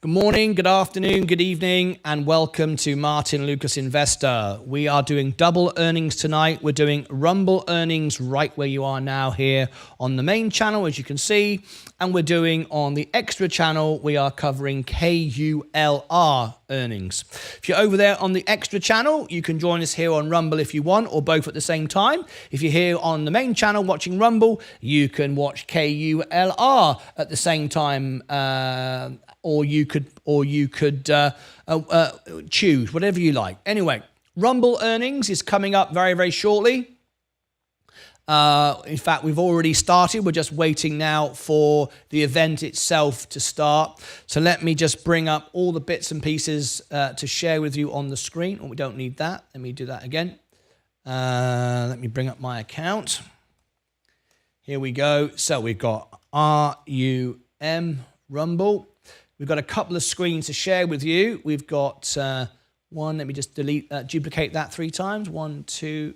Good morning, good afternoon, good evening, and welcome to Martyn Lucas Investor. We are doing double earnings tonight. We're doing Rumble earnings right where you are now here on the main channel, as you can see. And we're doing on the extra channel, we are covering KULR earnings. If you're over there on the extra channel, you can join us here on Rumble if you want, or both at the same time. If you're here on the main channel watching Rumble, you can watch KULR at the same time, or you could choose whatever you like. Anyway, Rumble earnings is coming up very, very shortly. In fact, we've already started. We're just waiting now for the event itself to start. So let me just bring up all the bits and pieces to share with you on the screen. Oh, we don't need that. Let me do that again. Let me bring up my account. Here we go. So we've got RUM, Rumble. We've got a couple of screens to share with you. We've got one. Let me just duplicate that 3 times. 1, 2,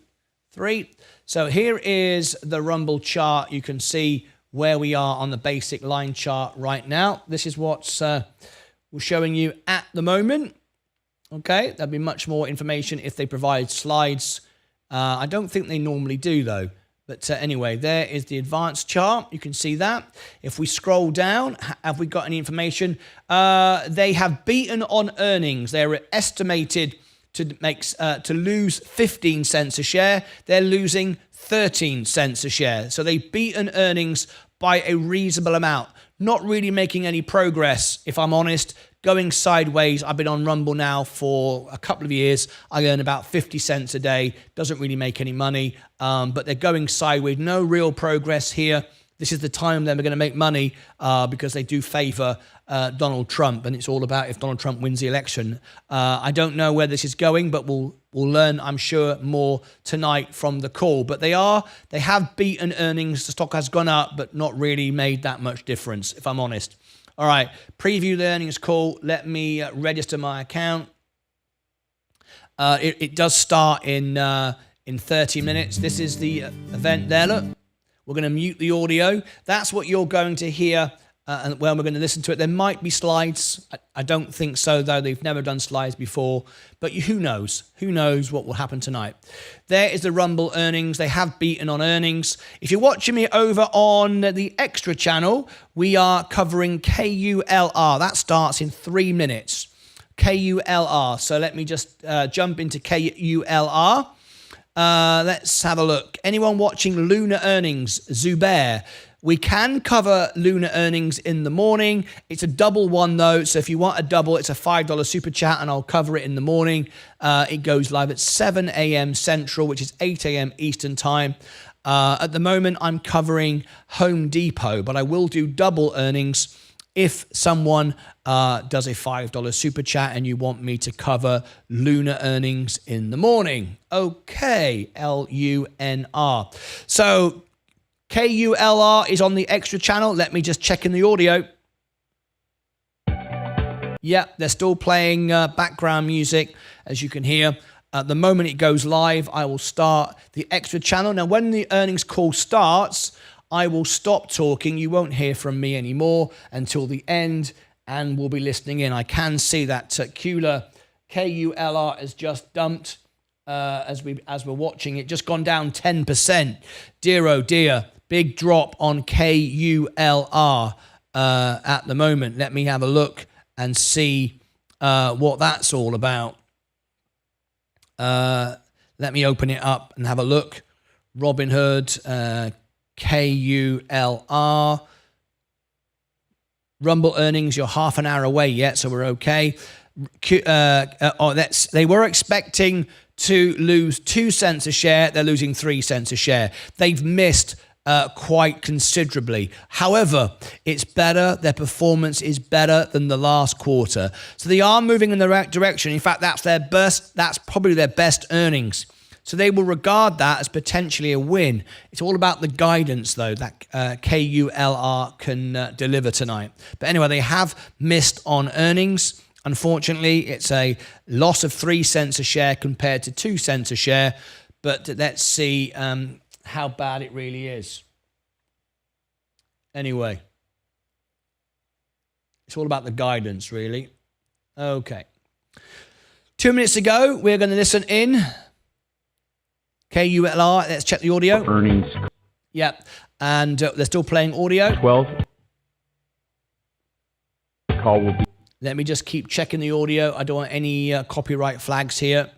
3. So here is the Rumble chart. You can see where we are on the basic line chart right now. This is what's we're showing you at the moment. Okay, there'll be much more information if they provide slides. I don't think they normally do though. But anyway, there is the advanced chart. You can see that. If we scroll down, have we got any information? They have beaten on earnings. They're estimated to lose 15 cents a share. They're losing 13 cents a share. So they've beaten earnings by a reasonable amount. Not really making any progress, if I'm honest. Going sideways. I've been on Rumble now for a couple of years. I earn about 50 cents a day. Doesn't really make any money, but they're going sideways. No real progress here. This is the time they're going to make money because they do favor Donald Trump, and it's all about if Donald Trump wins the election. I don't know where this is going, but we'll learn, I'm sure, more tonight from the call. But they have beaten earnings. The stock has gone up, but not really made that much difference, if I'm honest. All right, preview the earnings call. Let me register my account. It does start in 30 minutes. This is the event there. Look, we're going to mute the audio. That's what you're going to hear. And when we're going to listen to it, there might be slides. I don't think so, though. They've never done slides before. But who knows? Who knows what will happen tonight? There is the Rumble earnings. They have beaten on earnings. If you're watching me over on the extra channel, we are covering KULR. That starts in 3 minutes. KULR. So let me just jump into KULR. Let's have a look. Anyone watching Lunar earnings? Zubair. We can cover Lunar earnings in the morning. It's a double one though, so if you want a double, it's a $5 super chat and I'll cover it in the morning. It goes live at 7 a.m. Central, which is 8 a.m. Eastern time. At the moment, I'm covering Home Depot, but I will do double earnings if someone does a $5 super chat and you want me to cover Lunar earnings in the morning. Okay, LUNR. So KULR is on the extra channel. Let me just check in the audio. Yeah, they're still playing background music, as you can hear. The moment it goes live, I will start the extra channel. Now, when the earnings call starts, I will stop talking. You won't hear from me anymore until the end, and we'll be listening in. I can see that KULR has just dumped as we're watching it. Just gone down 10%. Dear, oh dear. Big drop on KULR at the moment. Let me have a look and see what that's all about. Let me open it up and have a look. Robinhood, KULR. Rumble earnings, you're half an hour away yet, so we're okay. They were expecting to lose 2 cents a share. They're losing 3 cents a share. They've missed quite considerably. However, it's better. Their performance is better than the last quarter. So they are moving in the right direction. In fact, that's probably their best earnings. So they will regard that as potentially a win. It's all about the guidance, though, that KULR can deliver tonight. But anyway, they have missed on earnings. Unfortunately, it's a loss of 3 cents a share compared to 2 cents a share. But let's see how bad it really is. Anyway, It's all about the guidance, really. Okay. 2 minutes to go. We're going to listen in. KULR. Let's check the audio. Earnings. Yep. And they're still playing audio. 12. Call will be. Let me just keep checking the audio. I don't want any copyright flags here.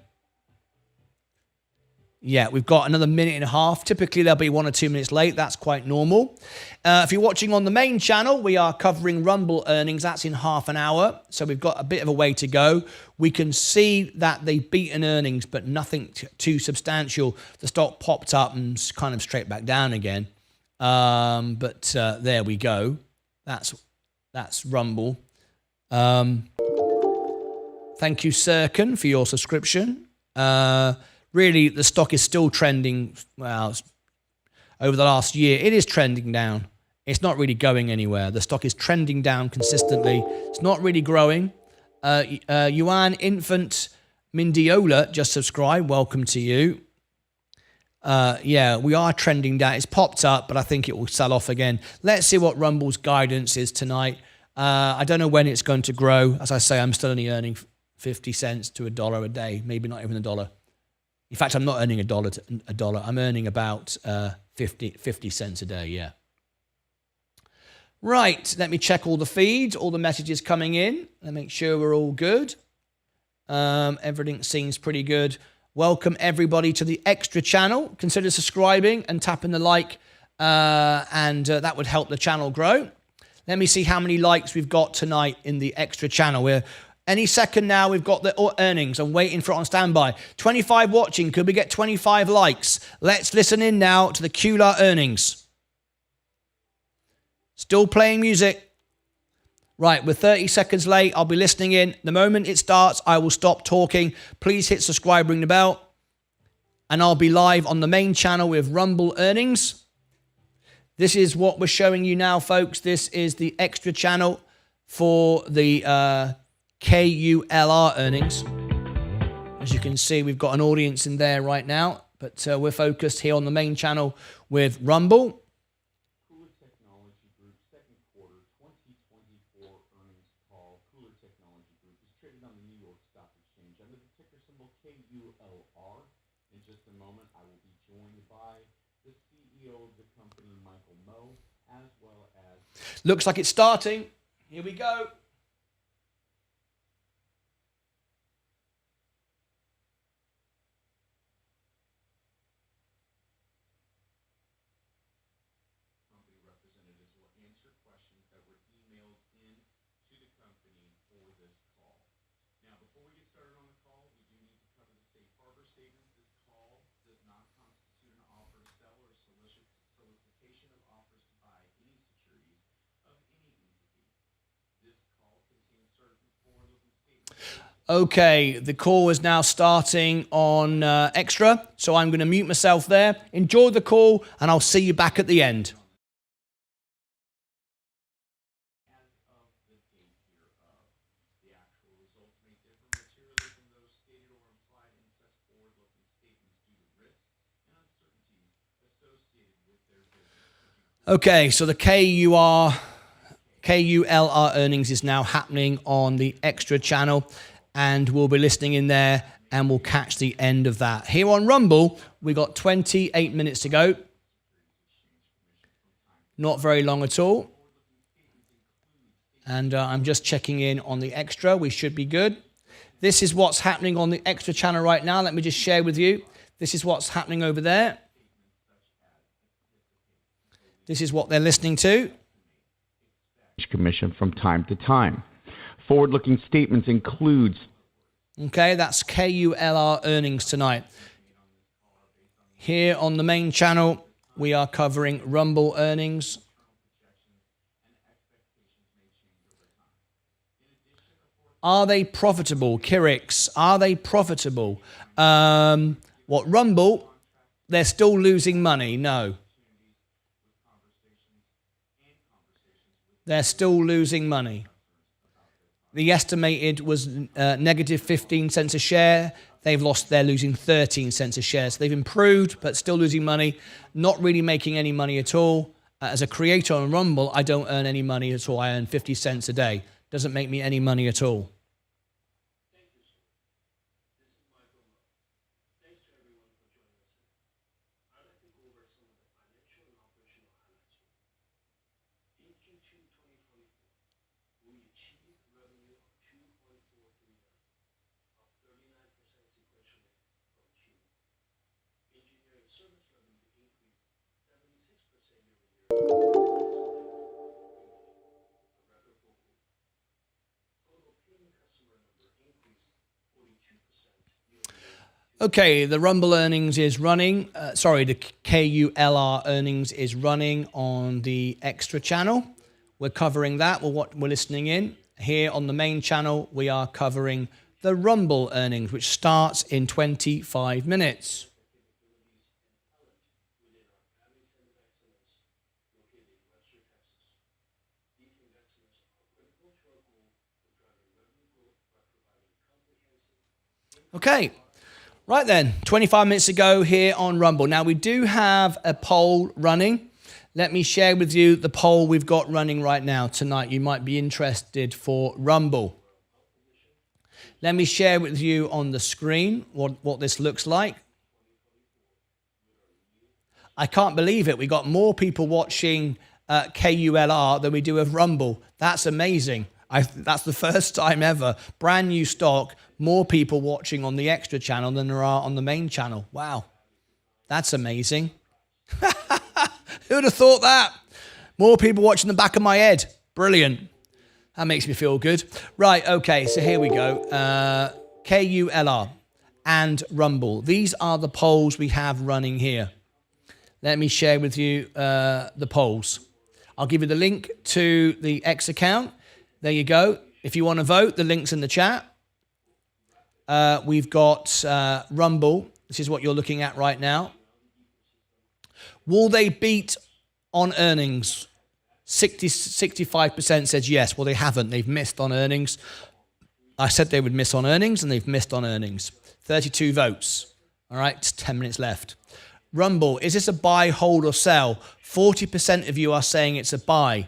Yeah, we've got another minute and a half. Typically, they'll be 1 or 2 minutes late. That's quite normal. If you're watching on the main channel, we are covering Rumble earnings. That's in half an hour. So we've got a bit of a way to go. We can see that they've beaten earnings, but nothing too substantial. The stock popped up and kind of straight back down again. But there we go. That's Rumble. Thank you, Sirkin, for your subscription. Really, the stock is still trending, well, over the last year. It is trending down. It's not really going anywhere. The stock is trending down consistently. It's not really growing. Yuan Infant Mindiola just subscribed. Welcome to you. Yeah, we are trending down. It's popped up, but I think it will sell off again. Let's see what Rumble's guidance is tonight. I don't know when it's going to grow. As I say, I'm still only earning 50 cents to $1 a day, maybe not even $1. In fact, I'm not earning a dollar. I'm earning about 50 cents a day, yeah. Right, let me check all the feeds, all the messages coming in, and make sure we're all good. Everything seems pretty good. Welcome, everybody, to the extra channel. Consider subscribing and tapping the like, and that would help the channel grow. Let me see how many likes we've got tonight in the extra channel. Any second now, we've got the earnings. I'm waiting for it on standby. 25 watching. Could we get 25 likes? Let's listen in now to the QLR earnings. Still playing music. Right, we're 30 seconds late. I'll be listening in. The moment it starts, I will stop talking. Please hit subscribe, ring the bell. And I'll be live on the main channel with Rumble earnings. This is what we're showing you now, folks. This is the extra channel for the KULR earnings. As you can see, we've got an audience in there right now, but we're focused here on the main channel with Rumble. Cooler Technology Group, second quarter 2024 earnings call. Cooler Technology Group is traded on the New York Stock Exchange under the ticker symbol KULR. In just a moment, I will be joined by the CEO of the company, Michael Moe, as well as... Looks like it's starting. Here we go. Okay, the call is now starting on Extra, so I'm going to mute myself there. Enjoy the call, and I'll see you back at the end. Okay, so the KULR earnings is now happening on the Extra channel, and we'll be listening in there, and we'll catch the end of that. Here on Rumble, we got 28 minutes to go. Not very long at all. And I'm just checking in on the Extra. We should be good. This is what's happening on the Extra channel right now. Let me just share with you. This is what's happening over there. This is what they're listening to. Commission from time to time. Forward-looking statements includes... Okay, that's KULR earnings tonight. Here on the main channel, we are covering Rumble earnings. Are they profitable? Kirix, are they profitable? What, Rumble? They're still losing money? No. They're still losing money. The estimated was negative 15 cents a share. They're losing 13 cents a share. So they've improved, but still losing money. Not really making any money at all. As a creator on Rumble, I don't earn any money at all. I earn 50 cents a day. Doesn't make me any money at all. Okay, the Rumble earnings is running. The KULR earnings is running on the extra channel. We're covering that. We're listening in. Here on the main channel, we are covering the Rumble earnings, which starts in 25 minutes. Okay. Right then, 25 minutes ago here on Rumble. Now, we do have a poll running. Let me share with you the poll we've got running right now tonight. You might be interested for Rumble. Let me share with you on the screen what this looks like. I can't believe it. We got more people watching KULR than we do of Rumble. That's amazing. That's the first time ever. Brand new stock. More people watching on the extra channel than there are on the main channel. Wow. That's amazing. Who would have thought that? More people watching the back of my head. Brilliant. That makes me feel good. Right, okay, so here we go. KULR and Rumble. These are the polls we have running here. Let me share with you the polls. I'll give you the link to the X account. There you go. If you want to vote, the link's in the chat. We've got Rumble. This is what you're looking at right now. Will they beat on earnings? 65% says yes. Well, they haven't. They've missed on earnings. I said they would miss on earnings, and they've missed on earnings. 32 votes. All right, it's 10 minutes left. Rumble, is this a buy, hold, or sell? 40% of you are saying it's a buy.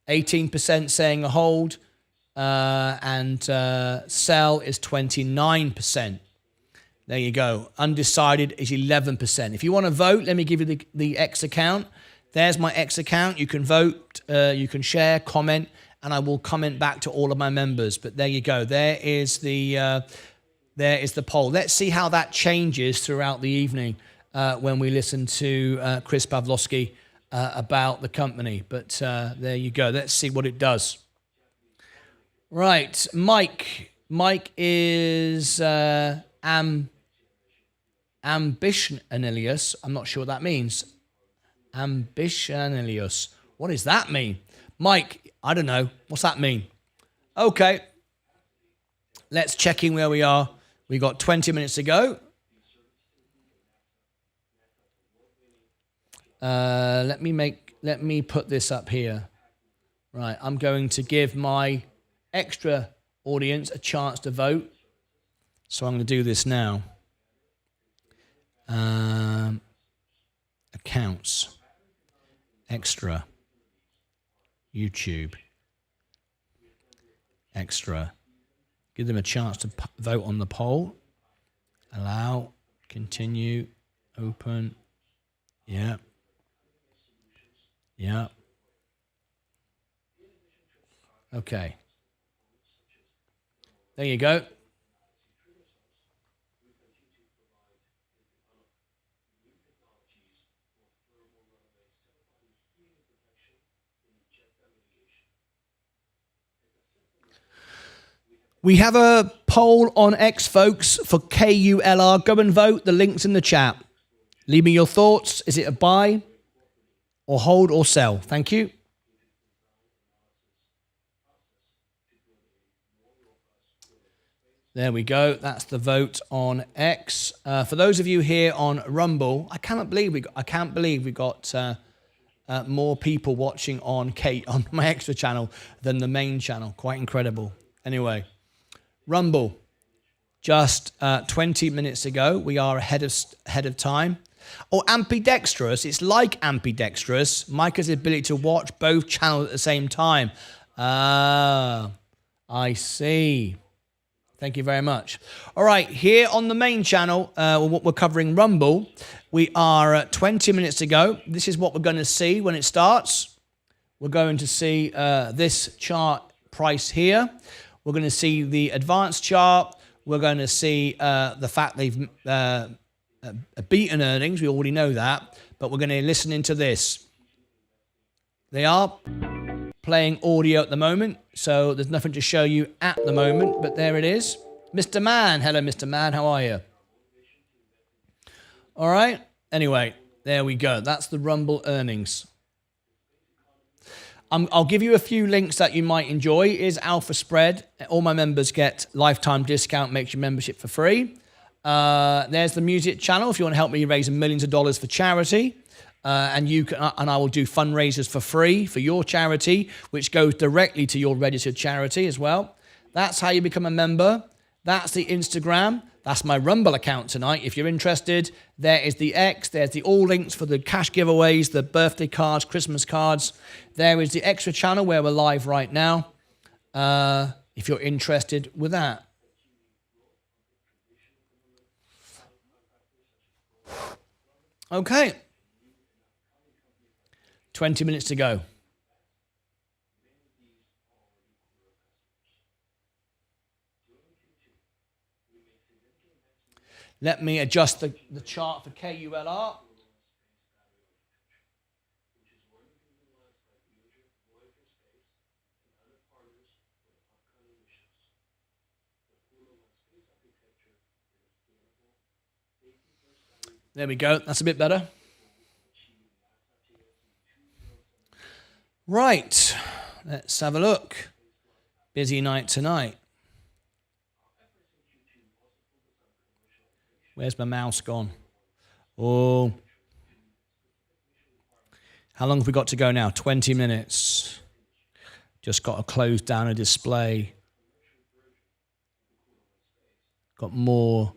18% saying a hold. And sell is 29%. There you go. Undecided is 11%. If you want to vote, let me give you the X account. There's my X account. You can vote, you can share, comment, and I will comment back to all of my members. But there you go. There is the poll. Let's see how that changes throughout the evening when we listen to Chris Pavlovski about the company. But there you go. Let's see what it does. Right, Mike. Mike is ambitionilious. I'm not sure what that means. Ambitionilious. What does that mean? Mike, I don't know. What's that mean? Okay. Let's check in where we are. We got 20 minutes to go. Let me put this up here. Right, I'm going to give my extra audience a chance to vote. So I'm going to do this now. Accounts. Extra. YouTube. Extra. Give them a chance to vote on the poll. Allow. Continue. Open. Yeah. Yeah. Okay. There you go. We have a poll on X, folks, for KULR. Go and vote. The link's in the chat. Leave me your thoughts. Is it a buy or hold or sell? Thank you. There we go. That's the vote on X. For those of you here on Rumble, I can't believe we got more people watching on my extra channel than the main channel. Quite incredible. Anyway, Rumble. Just 20 minutes ago, we are ahead of time. Or ambidextrous. It's like ambidextrous. Mike has the ability to watch both channels at the same time. Ah, I see. Thank you very much. All right, here on the main channel, we're covering Rumble. We are at 20 minutes to go. This is what we're going to see when it starts. We're going to see this chart price here. We're going to see the advanced chart. We're going to see the fact they've beaten earnings. We already know that. But we're going to listen into this. They are playing audio at the moment, so there's nothing to show you at the moment, but there it is. Mr. Man. Hello, Mr. Man. How are you? All right. Anyway, there we go. That's the Rumble earnings. I'll give you a few links that you might enjoy. Is Alpha Spread. All my members get lifetime discount, makes your membership for free. There's the music channel if you want to help me raise millions of dollars for charity. And I will do fundraisers for free for your charity, which goes directly to your registered charity as well. That's how you become a member. That's the Instagram. That's my Rumble account tonight. If you're interested, there is the X. There's the all links for the cash giveaways, the birthday cards, Christmas cards. There is the extra channel where we're live right now. If you're interested with that. Okay. 20 minutes to go. Let me adjust the chart for KULR. There we go. That's a bit better. Right. Let's have a look. Busy night tonight. Where's my mouse gone? Oh. How long have we got to go now? 20 minutes. Just got to close down a display. Got more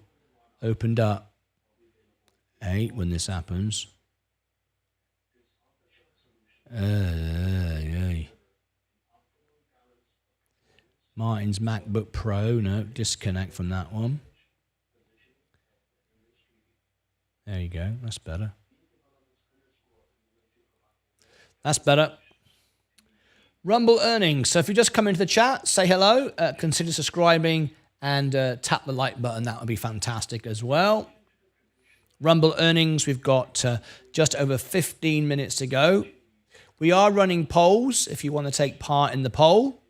opened up. I hate when this happens. Martyn's MacBook Pro. No, disconnect from that one. There you go. That's better. That's better. Rumble earnings. So if you just come into the chat, say hello, consider subscribing and tap the like button. That would be fantastic as well. Rumble earnings, we've got just over 15 minutes to go. We are running polls if you want to take part in the poll.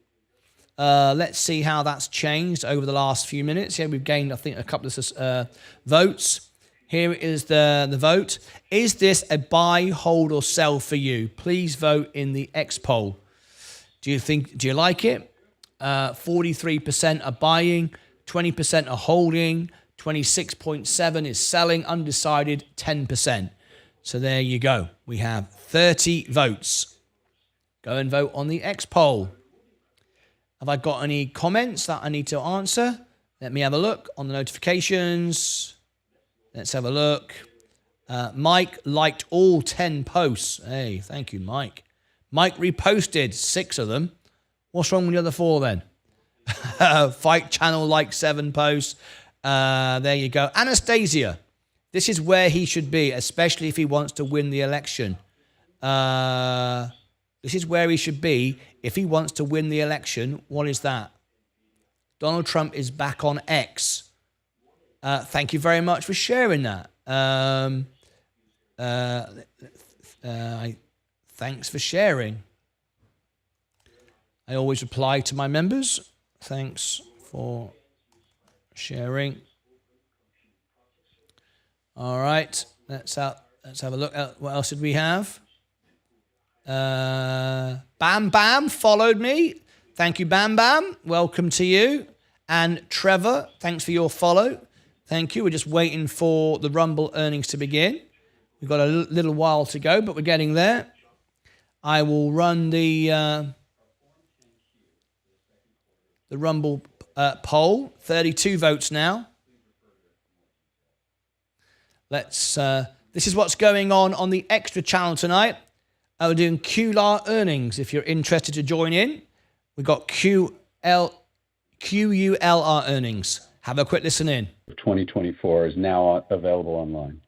Let's see how that's changed over the last few minutes. Yeah, we've gained, I think, a couple of votes. Here is the vote. Is this a buy, hold, or sell for you? Please vote in the X poll. Do you like it? 43% are buying, 20% are holding, 26.7% is selling, undecided 10%. So there you go. We have 30 votes. Go and vote on the X poll. Have I got any comments that I need to answer? Let me have a look on the notifications. Let's have a look. Mike liked all 10 posts. Hey, thank you, Mike. Mike reposted 6 of them. What's wrong with the other 4 then? Fight Channel liked 7 posts. There you go. Anastasia. This is where he should be, especially if he wants to win the election. This is where he should be if he wants to win the election. What is that? Donald Trump is back on X. Thank you very much for sharing that. Thanks for sharing. I always reply to my members. Thanks for sharing. All right, let's have a look at what else did we have. Bam Bam followed me. Thank you, Bam Bam. Welcome to you. And Trevor, thanks for your follow. Thank you. We're just waiting for the Rumble earnings to begin. We've got a little while to go, but we're getting there. I will run the Rumble poll. 32 votes now. Let's This is what's going on the extra channel tonight. We're doing QLR earnings. If you're interested to join in, we've got QULR earnings. Have a quick listen in. 2024 is now available online.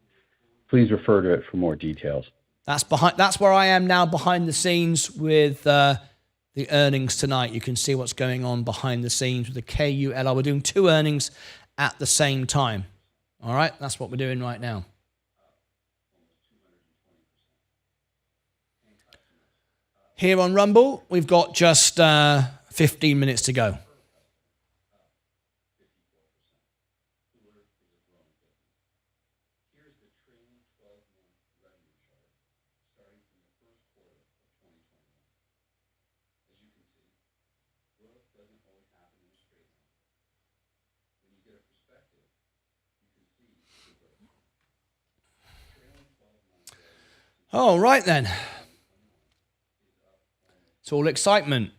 Please refer to it for more details. That's where I am now behind the scenes with the earnings tonight. You can see what's going on behind the scenes with the KULR. We're doing 2 earnings at the same time. All right, that's what we're doing right now. Here on Rumble, we've got just 15 minutes to go. All right then. It's all excitement.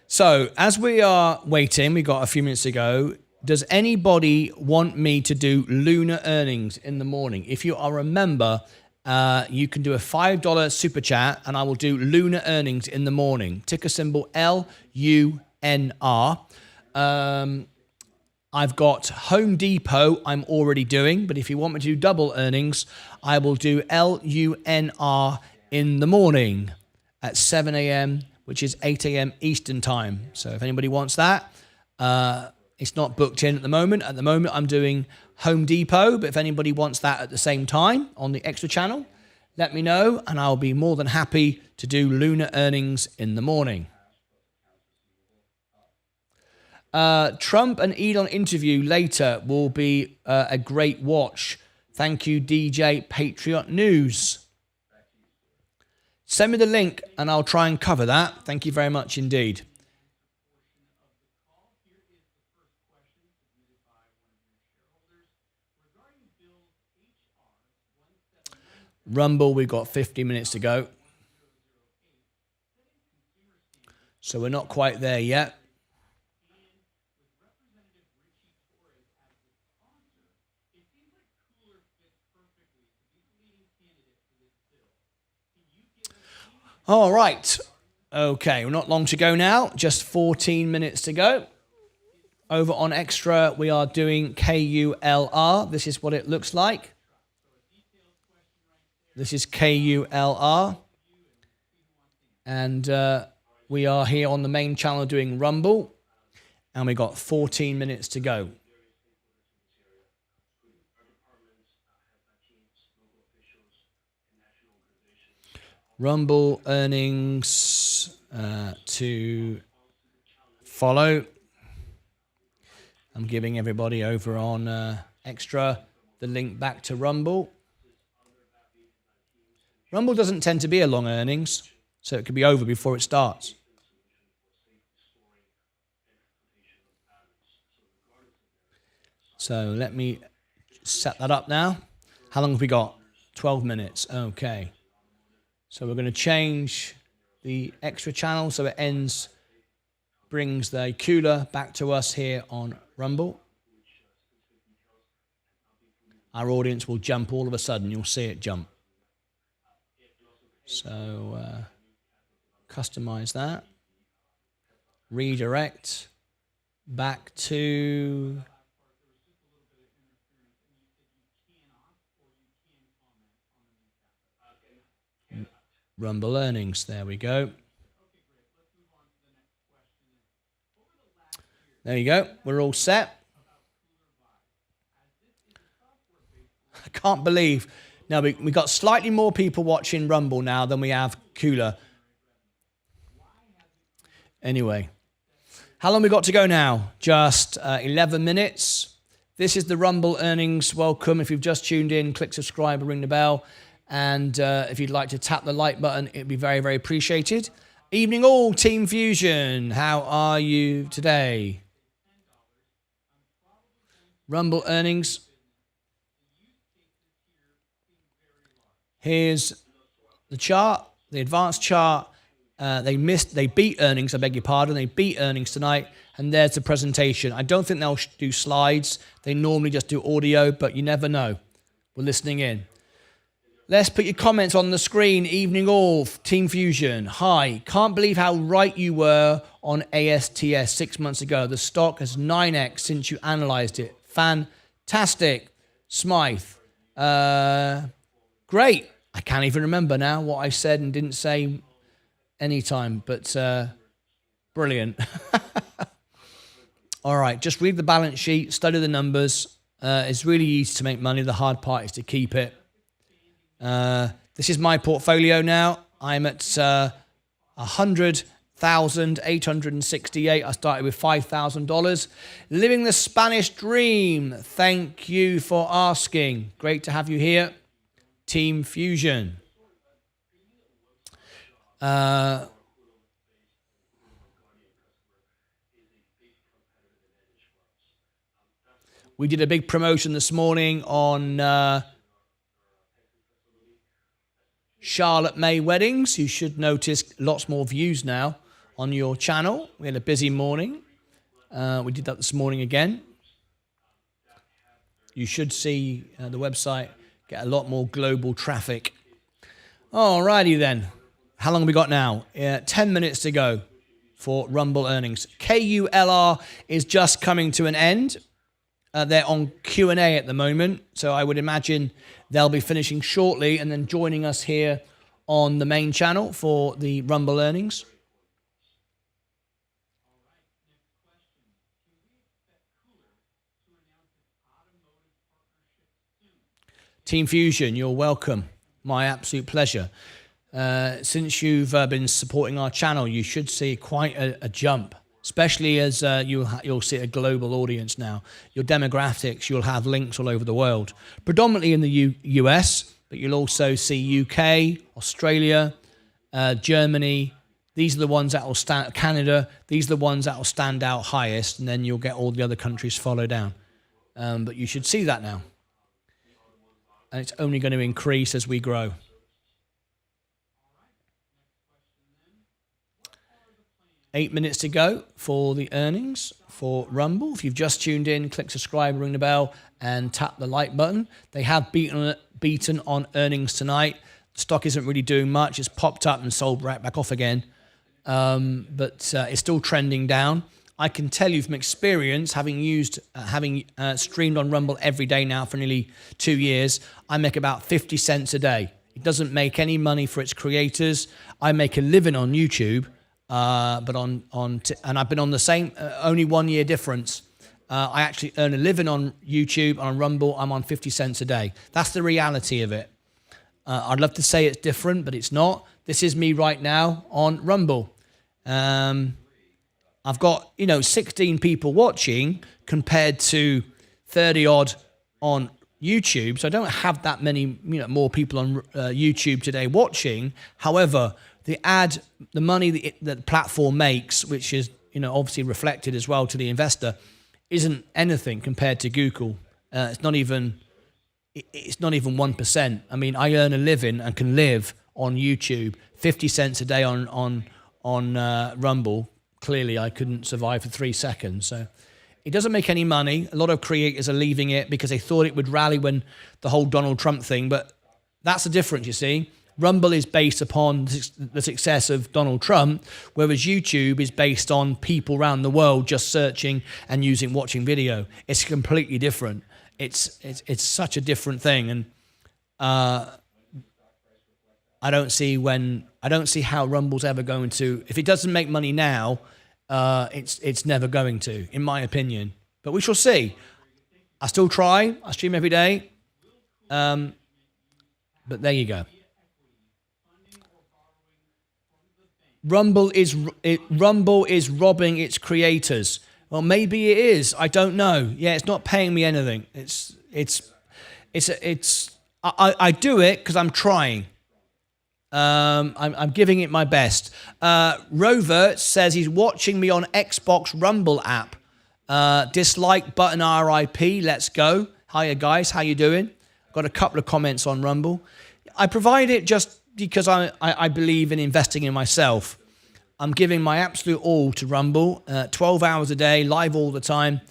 So as we are waiting, we got a few minutes to go. Does anybody want me to do lunar earnings in the morning? If you are a member, you can do a $5 super chat and I will do lunar earnings in the morning. Ticker symbol LUNR. I've got Home Depot I'm already doing, but if you want me to do double earnings, I will do LUNR in the morning at 7 a.m., which is 8 a.m. Eastern time. So if anybody wants that, it's not booked in at the moment. At the moment, I'm doing Home Depot, but if anybody wants that at the same time on the extra channel, let me know, and I'll be more than happy to do lunar earnings in the morning. Trump and Elon interview later will be a great watch. Thank you, DJ Patriot News. Send me the link and I'll try and cover that. Thank you very much indeed. Rumble, we've got 50 minutes to go. So we're not quite there yet. All right. Okay, we're not long to go now. Just 14 minutes to go. Over on Extra, we are doing KULR. This is what it looks like. This is KULR. And we are here on the main channel doing Rumble. And we got 14 minutes to go. Rumble earnings to follow. I'm giving everybody over on Extra the link back to Rumble. Rumble doesn't tend to be a long earnings, so it could be over before it starts. So let me set that up now. How long have we got? 12 minutes. Okay. So we're going to change the extra channel so it ends, brings the cooler back to us here on Rumble. Our audience will jump all of a sudden. You'll see it jump. So customize that. Redirect back to... Rumble earnings. There we go. There you go. We're all set. I can't believe. Now, we got slightly more people watching Rumble now than we have Cooler. Anyway. How long we got to go now? Just 11 minutes. This is the Rumble earnings. Welcome. If you've just tuned in, click subscribe and ring the bell. And if you'd like to tap the like button, it'd be very, very appreciated. Evening all, Team Fusion. How are you today? Rumble earnings. Here's the chart, the advanced chart. They beat earnings, I beg your pardon. They beat earnings tonight. And there's the presentation. I don't think they'll do slides. They normally just do audio, but you never know. were listening in. Let's put your comments on the screen. Evening all, Team Fusion. Hi, can't believe how right you were on ASTS 6 months ago. The stock has 9x since you analysed it. Fantastic. Smythe. Great. I can't even remember now what I said and didn't say any time, but brilliant. All right, just read the balance sheet, study the numbers. It's really easy to make money. The hard part is to keep it. This is my portfolio now. I'm at 100,868. I started with $5,000. Living the Spanish dream. Thank you for asking. Great to have you here. Team Fusion. We did a big promotion this morning on Charlotte May weddings. You should notice lots more views now on your channel. We had a busy morning. We did that this morning again. You should see the website get a lot more global traffic. Alrighty then. How long have we got now? 10 minutes to go for Rumble earnings. KULR is just coming to an end. They're on Q&A at the moment, so I would imagine they'll be finishing shortly and then joining us here on the main channel for the Rumble earnings. Team Fusion, you're welcome. My absolute pleasure. Since you've been supporting our channel, you should see quite a jump, especially as you'll see a global audience now. Your demographics, you'll have links all over the world, predominantly in the US, but you'll also see UK, Australia, Germany. These are the ones that will stand, Canada, these are the ones that will stand out highest, and then you'll get all the other countries follow down. But you should see that now. And it's only going to increase as we grow. Eight minutes to go for the earnings for Rumble. If you've just tuned in, click subscribe, ring the bell, and tap the like button. They have beaten on earnings tonight. The stock isn't really doing much. It's popped up and sold right back off again. But it's still trending down. I can tell you from experience, having streamed on Rumble every day now for nearly 2 years, I make about 50 cents a day. It doesn't make any money for its creators. I make a living on YouTube. But and I've been on the same, only 1 year difference. I actually earn a living on YouTube, on Rumble. I'm on 50 cents a day. That's the reality of it. I'd love to say it's different, but it's not. This is me right now on Rumble. I've got 16 people watching compared to 30 odd on YouTube, so I don't have that many more people on YouTube today watching. However, the money that the platform makes, which is obviously reflected as well to the investor, isn't anything compared to Google. It's not even 1%. I mean, I earn a living and can live on YouTube. 50 cents a day on Rumble. Clearly, I couldn't survive for 3 seconds. So it doesn't make any money. A lot of creators are leaving it because they thought it would rally when the whole Donald Trump thing. But that's the difference, you see. Rumble is based upon the success of Donald Trump, whereas YouTube is based on people around the world just searching and watching video. It's completely different. It's such a different thing, and I don't see how Rumble's ever going to. If it doesn't make money now, it's never going to, in my opinion. But we shall see. I still try. I stream every day. But there you go. Rumble is robbing its creators. Well, maybe it is. I don't know. Yeah, it's not paying me anything. I do it because I'm trying. I'm giving it my best. Rover says he's watching me on Xbox Rumble app. Dislike button RIP. Let's go. Hiya guys, how you doing? Got a couple of comments on Rumble. I provide it just because I believe in investing in myself. I'm giving my absolute all to Rumble, 12 hours a day, live all the time.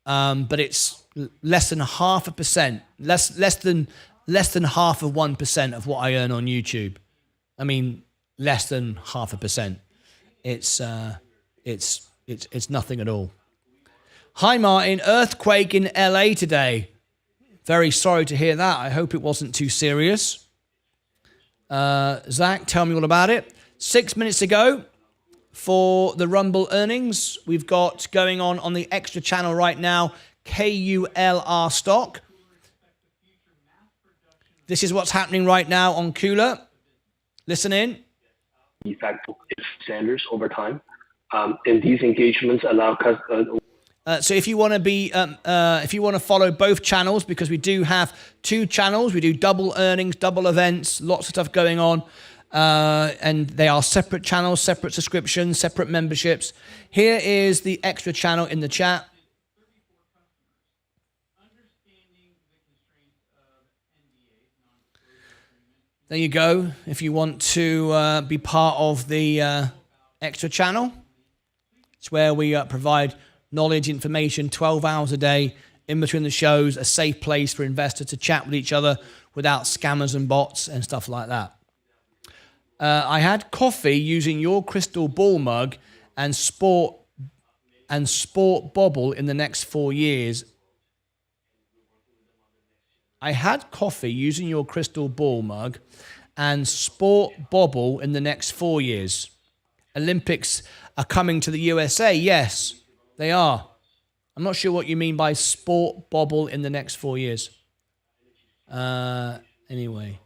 But it's less than 0.5%, less than half of 1% of what I earn on YouTube. I mean, less than 0.5%. It's nothing at all. Hi, Martyn. Earthquake in LA today. Very sorry to hear that. I hope it wasn't too serious. Zach, tell me all about it. 6 minutes ago, for the Rumble earnings, we've got going on the extra channel right now, KULR stock. This is what's happening right now on Cooler. Listen in. Effective standards over time, and these engagements allow so if you want to be, if you want to follow both channels, because we do have two channels, we do double earnings, double events, lots of stuff going on, and they are separate channels, separate subscriptions, separate memberships. Here is the extra channel in the chat. There you go. If you want to be part of the extra channel, it's where we provide knowledge, information, 12 hours a day in between the shows, a safe place for investors to chat with each other without scammers and bots and stuff like that. I had coffee using your crystal ball mug and sport bobble in the next 4 years. I had coffee using your crystal ball mug and sport bobble in the next 4 years. Olympics are coming to the USA. Yes, they are. I'm not sure what you mean by sport bobble in the next 4 years. Anyway.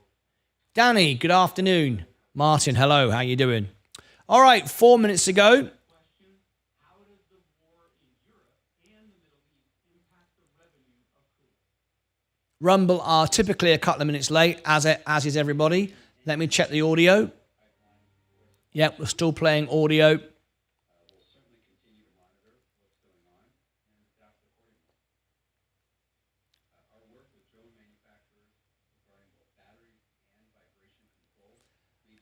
Danny, good afternoon. Martyn, hello. How you doing? All right, 4 minutes ago. Rumble are typically a couple of minutes late, as is everybody. Let me check the audio. Yep, we're still playing audio.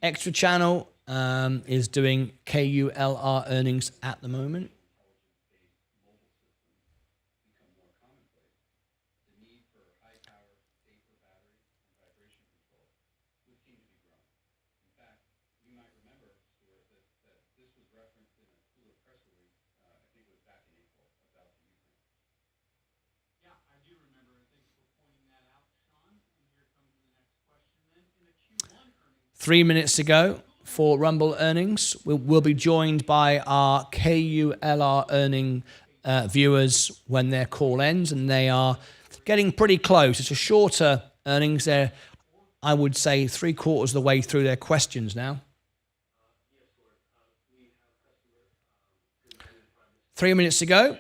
Extra channel is doing KULR earnings at the moment. Three minutes ago for Rumble earnings, we'll be joined by our KULR earning viewers when their call ends, and they are getting pretty close. It's a shorter earnings. They're, I would say, 3/4 of the way through their questions now. 3 minutes ago.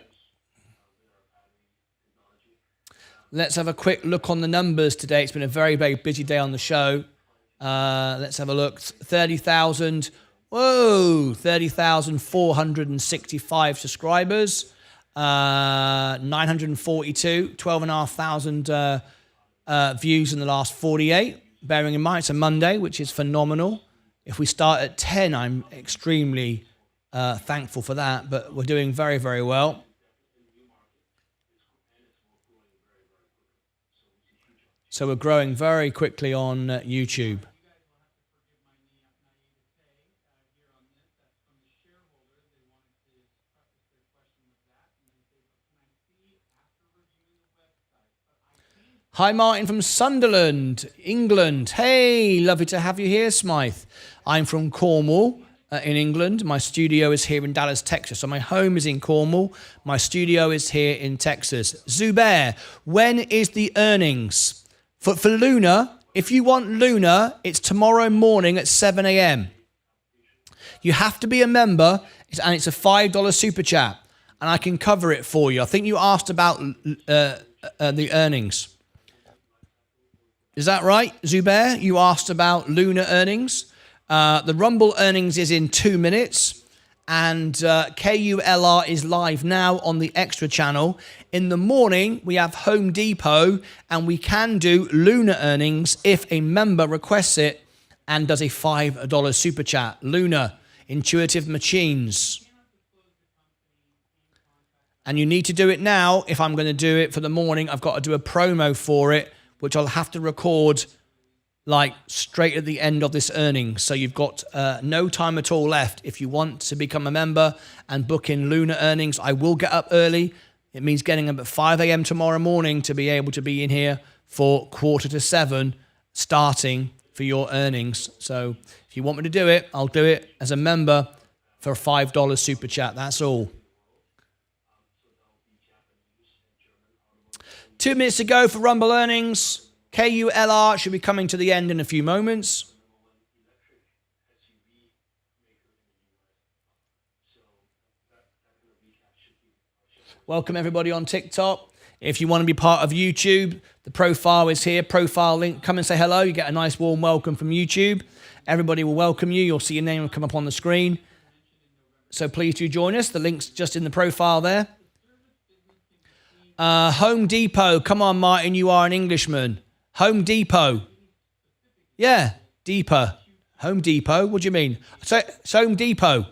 Let's have a quick look on the numbers today. It's been a very, very busy day on the show. Let's have a look. 30,000. Whoa, 30,465 subscribers. 942, 12,500 views in the last 48. Bearing in mind it's a Monday, which is phenomenal. If we start at 10, I'm extremely thankful for that. But we're doing very, very well. So we're growing very quickly on YouTube. Hi, Martyn from Sunderland, England. Hey, lovely to have you here, Smythe. I'm from Cornwall in England. My studio is here in Dallas, Texas. So my home is in Cornwall. My studio is here in Texas. Zubair, when is the earnings? For Luna, if you want Luna, it's tomorrow morning at 7 a.m. You have to be a member, and it's a $5 super chat, and I can cover it for you. I think you asked about the earnings. Is that right, Zubair? You asked about Luna earnings. The Rumble earnings is in 2 minutes, and KULR is live now on the extra channel. In the morning, we have Home Depot, and we can do Luna earnings if a member requests it and does a $5 super chat. Luna, Intuitive Machines. And you need to do it now. If I'm going to do it for the morning, I've got to do a promo for it, which I'll have to record like straight at the end of this earnings. So you've got no time at all left. If you want to become a member and book in Lunar earnings, I will get up early. It means getting up at 5 a.m. tomorrow morning to be able to be in here for 6:45, starting for your earnings. So if you want me to do it, I'll do it as a member for a $5 super chat. That's all. 2 minutes to go for Rumble earnings. KULR should be coming to the end in a few moments. Welcome everybody on TikTok. If you want to be part of YouTube, the profile is here. Profile link. Come and say hello. You get a nice warm welcome from YouTube. Everybody will welcome you. You'll see your name come up on the screen. So please do join us. The link's just in the profile there. Home Depot. Come on, Martyn. You are an Englishman. Home Depot. Yeah, Depot. Home Depot. What do you mean? So it's Home Depot.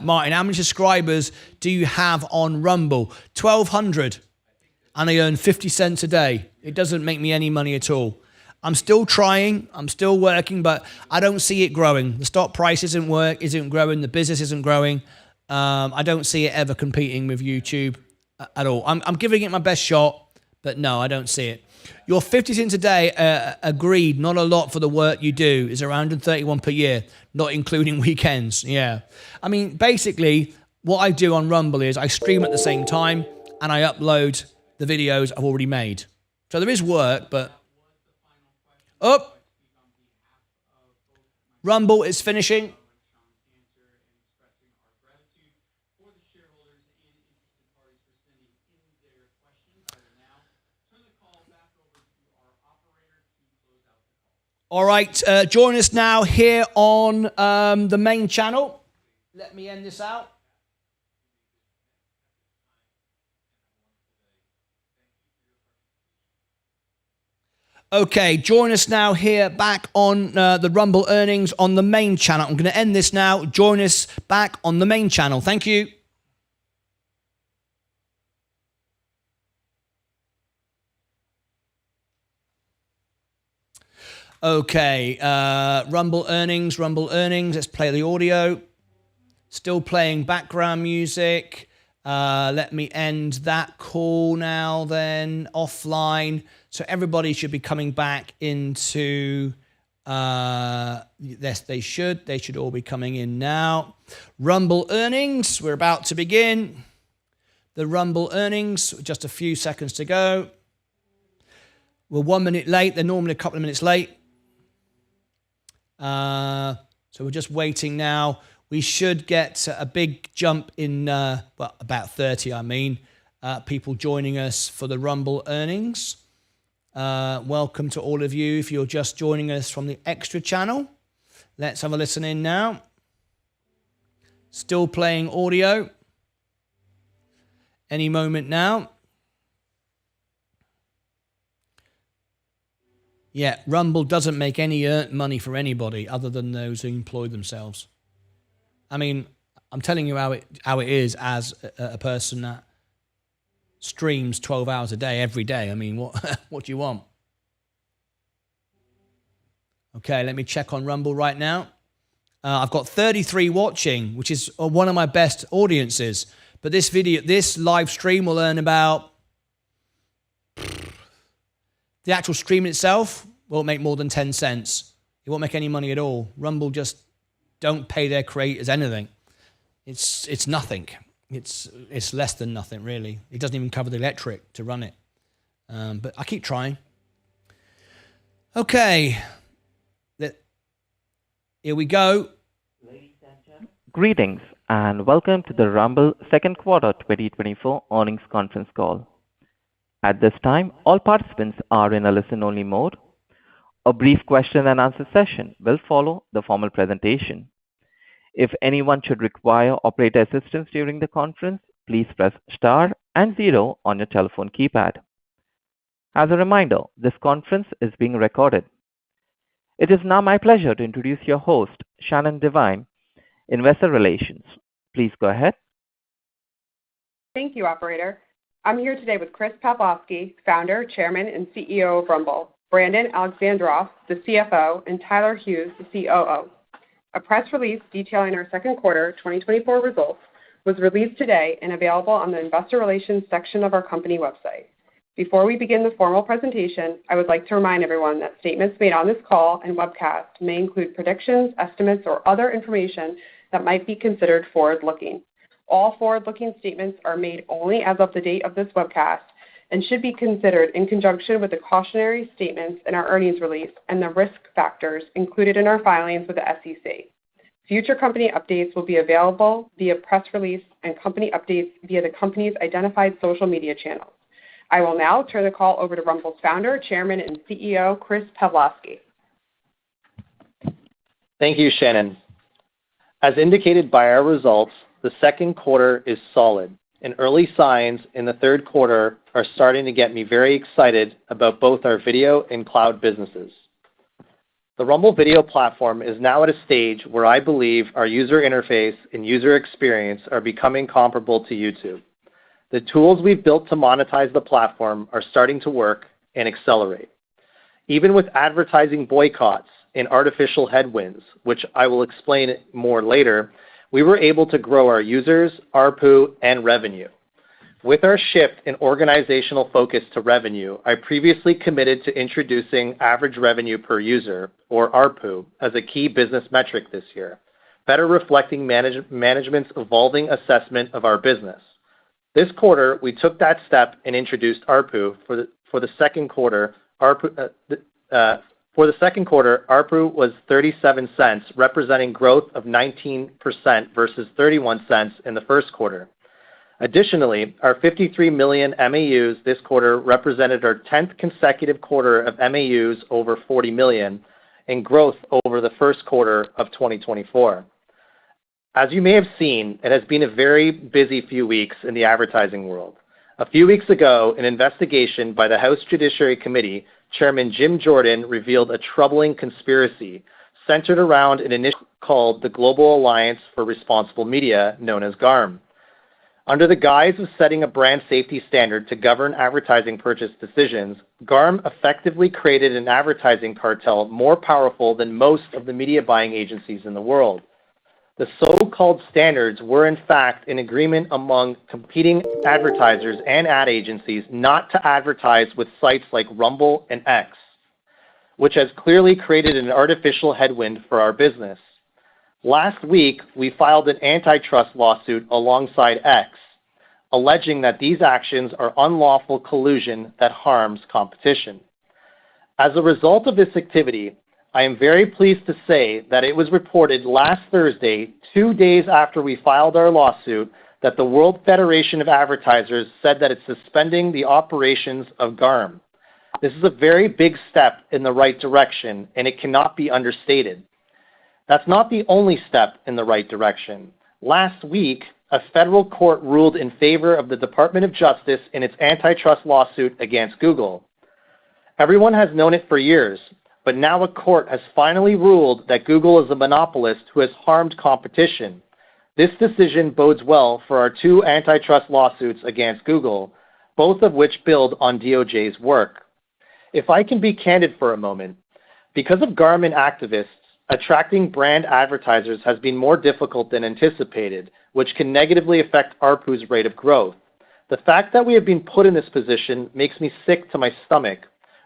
Martyn, how many subscribers do you have on Rumble? 1,200. And I earn 50 cents a day. It doesn't make me any money at all. I'm still trying. I'm still working, but I don't see it growing. The stock price isn't growing. The business isn't growing. I don't see it ever competing with YouTube at all. I'm giving it my best shot, but no, I don't see it. Your 50 cents a day, agreed, not a lot for the work you do, is around 131 per year, not including weekends. Yeah. I mean, basically, what I do on Rumble is I stream at the same time and I upload the videos I've already made. So there is work, but... Oh! Rumble is finishing. All right, join us now here on the main channel. Let me end this out. Okay, join us now here back on the Rumble earnings on the main channel. I'm going to end this now. Join us back on the main channel. Thank you. Okay, Rumble earnings. Let's play the audio. Still playing background music. Let me end that call now then, offline. So everybody should be coming back into, yes, they should. They should all be coming in now. Rumble earnings, we're about to begin. The Rumble earnings, just a few seconds to go. We're 1 minute late. They're normally a couple of minutes late. So we're just waiting now. We should get a big jump in, well, about 30, people joining us for the Rumble earnings. Welcome to all of you if you're just joining us from the extra channel. Let's have a listen in now. Still playing audio. Any moment now. Yeah, Rumble doesn't make any money for anybody other than those who employ themselves. I mean, I'm telling you how it is as a person that streams 12 hours a day every day. I mean, what do you want? Okay, let me check on Rumble right now. I've got 33 watching, which is one of my best audiences. But this live stream will earn about... The actual stream itself won't make more than 10 cents. It won't make any money at all. Rumble just don't pay their creators anything. It's nothing. It's less than nothing, really. It doesn't even cover the electric to run it. But I keep trying. Okay. Here we go. Greetings and welcome to the Rumble second quarter 2024 earnings conference call. At this time, all participants are in a listen-only mode. A brief question and answer session will follow the formal presentation. If anyone should require operator assistance during the conference, please press star and 0 on your telephone keypad. As a reminder, this conference is being recorded. It is now my pleasure to introduce your host, Shannon Devine, Investor Relations. Please go ahead. Thank you, operator. I'm here today with Chris Pavlovski, founder, chairman, and CEO of Rumble, Brandon Alexandrov, the CFO, and Tyler Hughes, the COO. A press release detailing our second quarter 2024 results was released today and available on the Investor Relations section of our company website. Before we begin the formal presentation, I would like to remind everyone that statements made on this call and webcast may include predictions, estimates, or other information that might be considered forward-looking. All forward-looking statements are made only as of the date of this webcast and should be considered in conjunction with the cautionary statements in our earnings release and the risk factors included in our filings with the SEC. Future company updates will be available via press release and company updates via the company's identified social media channels. I will now turn the call over to Rumble's founder, chairman, and CEO, Chris Pavlovski. Thank you, Shannon. As indicated by our results, the second quarter is solid, and early signs in the third quarter are starting to get me very excited about both our video and cloud businesses. The Rumble video platform is now at a stage where I believe our user interface and user experience are becoming comparable to YouTube. The tools we've built to monetize the platform are starting to work and accelerate. Even with advertising boycotts and artificial headwinds, which I will explain more later, we were able to grow our users, ARPU, and revenue. With our shift in organizational focus to revenue, I previously committed to introducing average revenue per user, or ARPU, as a key business metric this year, better reflecting management's evolving assessment of our business. This quarter, we took that step and introduced ARPU for the second quarter. ARPU was 37 cents, representing growth of 19% versus 31 cents in the first quarter. Additionally, our 53 million MAUs this quarter represented our 10th consecutive quarter of MAUs over 40 million, and growth over the first quarter of 2024. As you may have seen, it has been a very busy few weeks in the advertising world. A few weeks ago, an investigation by the House Judiciary Committee Chairman Jim Jordan revealed a troubling conspiracy centered around an initiative called the Global Alliance for Responsible Media, known as GARM. Under the guise of setting a brand safety standard to govern advertising purchase decisions, GARM effectively created an advertising cartel more powerful than most of the media buying agencies in the world. The so-called standards were in fact an agreement among competing advertisers and ad agencies not to advertise with sites like Rumble and X, which has clearly created an artificial headwind for our business. Last week, we filed an antitrust lawsuit alongside X, alleging that these actions are unlawful collusion that harms competition. As a result of this activity, I am very pleased to say that it was reported last Thursday, 2 days after we filed our lawsuit, that the World Federation of Advertisers said that it's suspending the operations of GARM. This is a very big step in the right direction, and it cannot be understated. That's not the only step in the right direction. Last week, a federal court ruled in favor of the Department of Justice in its antitrust lawsuit against Google. Everyone has known it for years, but now a court has finally ruled that Google is a monopolist who has harmed competition. This decision bodes well for our 2 antitrust lawsuits against Google, both of which build on DOJ's work. If I can be candid for a moment, because of GARM and activists, attracting brand advertisers has been more difficult than anticipated, which can negatively affect ARPU's rate of growth. The fact that we have been put in this position makes me sick to my stomach.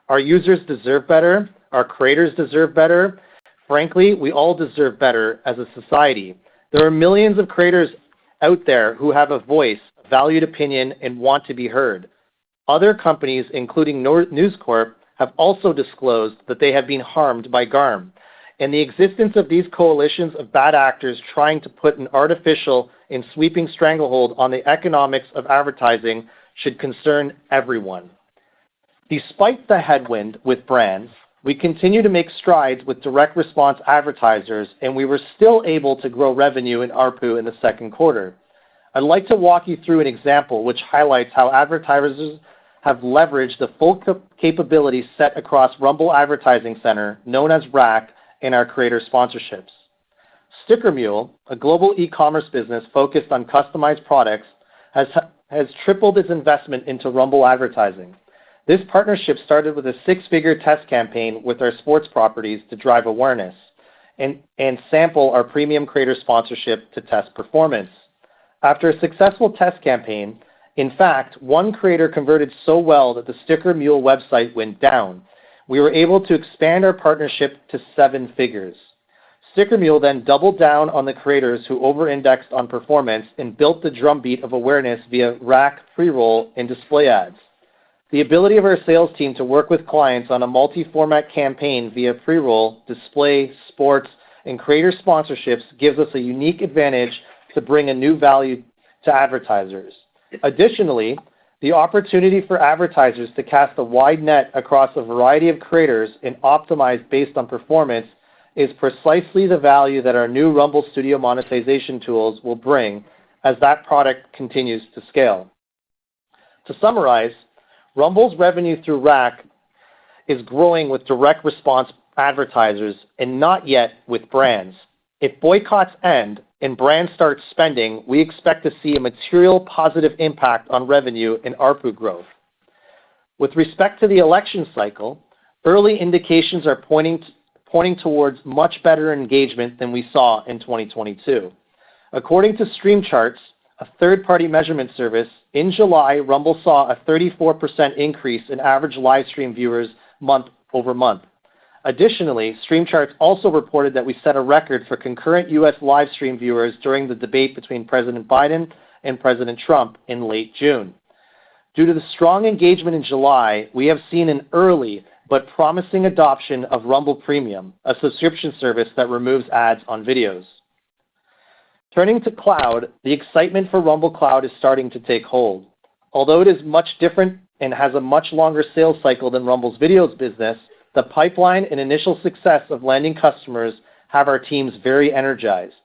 Our users deserve better. Our creators deserve better. Frankly, we all deserve better as a society. There are millions of creators out there who have a voice, a valued opinion, and want to be heard. Other companies, including News Corp, have also disclosed that they have been harmed by GARM. And the existence of these coalitions of bad actors trying to put an artificial and sweeping stranglehold on the economics of advertising should concern everyone. Despite the headwind with brands, we continue to make strides with direct response advertisers, and we were still able to grow revenue in ARPU in the second quarter. I'd like to walk you through an example which highlights how advertisers have leveraged the full capabilities set across Rumble Advertising Center, known as RAC, in our creator sponsorships. Sticker Mule, a global e-commerce business focused on customized products, has tripled its investment into Rumble advertising. This partnership started with a six-figure test campaign with our sports properties to drive awareness and sample our premium creator sponsorship to test performance. After a successful test campaign, in fact, one creator converted so well that the Sticker Mule website went down. We were able to expand our partnership to 7 figures. Sticker Mule then doubled down on the creators who over-indexed on performance and built the drumbeat of awareness via rack, pre-roll, and display ads. The ability of our sales team to work with clients on a multi-format campaign via pre-roll, display, sports, and creator sponsorships gives us a unique advantage to bring a new value to advertisers. Additionally, the opportunity for advertisers to cast a wide net across a variety of creators and optimize based on performance is precisely the value that our new Rumble Studio monetization tools will bring as that product continues to scale. To summarize, Rumble's revenue through RAC is growing with direct response advertisers and not yet with brands. If boycotts end and brands start spending, we expect to see a material positive impact on revenue and ARPU growth. With respect to the election cycle, early indications are pointing towards much better engagement than we saw in 2022. According to StreamCharts, a third-party measurement service, in July, Rumble saw a 34% increase in average live stream viewers month over month. Additionally, StreamCharts also reported that we set a record for concurrent U.S. live stream viewers during the debate between President Biden and President Trump in late June. Due to the strong engagement in July, we have seen an early but promising adoption of Rumble Premium, a subscription service that removes ads on videos. Turning to cloud, the excitement for Rumble Cloud is starting to take hold. Although it is much different and has a much longer sales cycle than Rumble's videos business, the pipeline and initial success of landing customers have our teams very energized.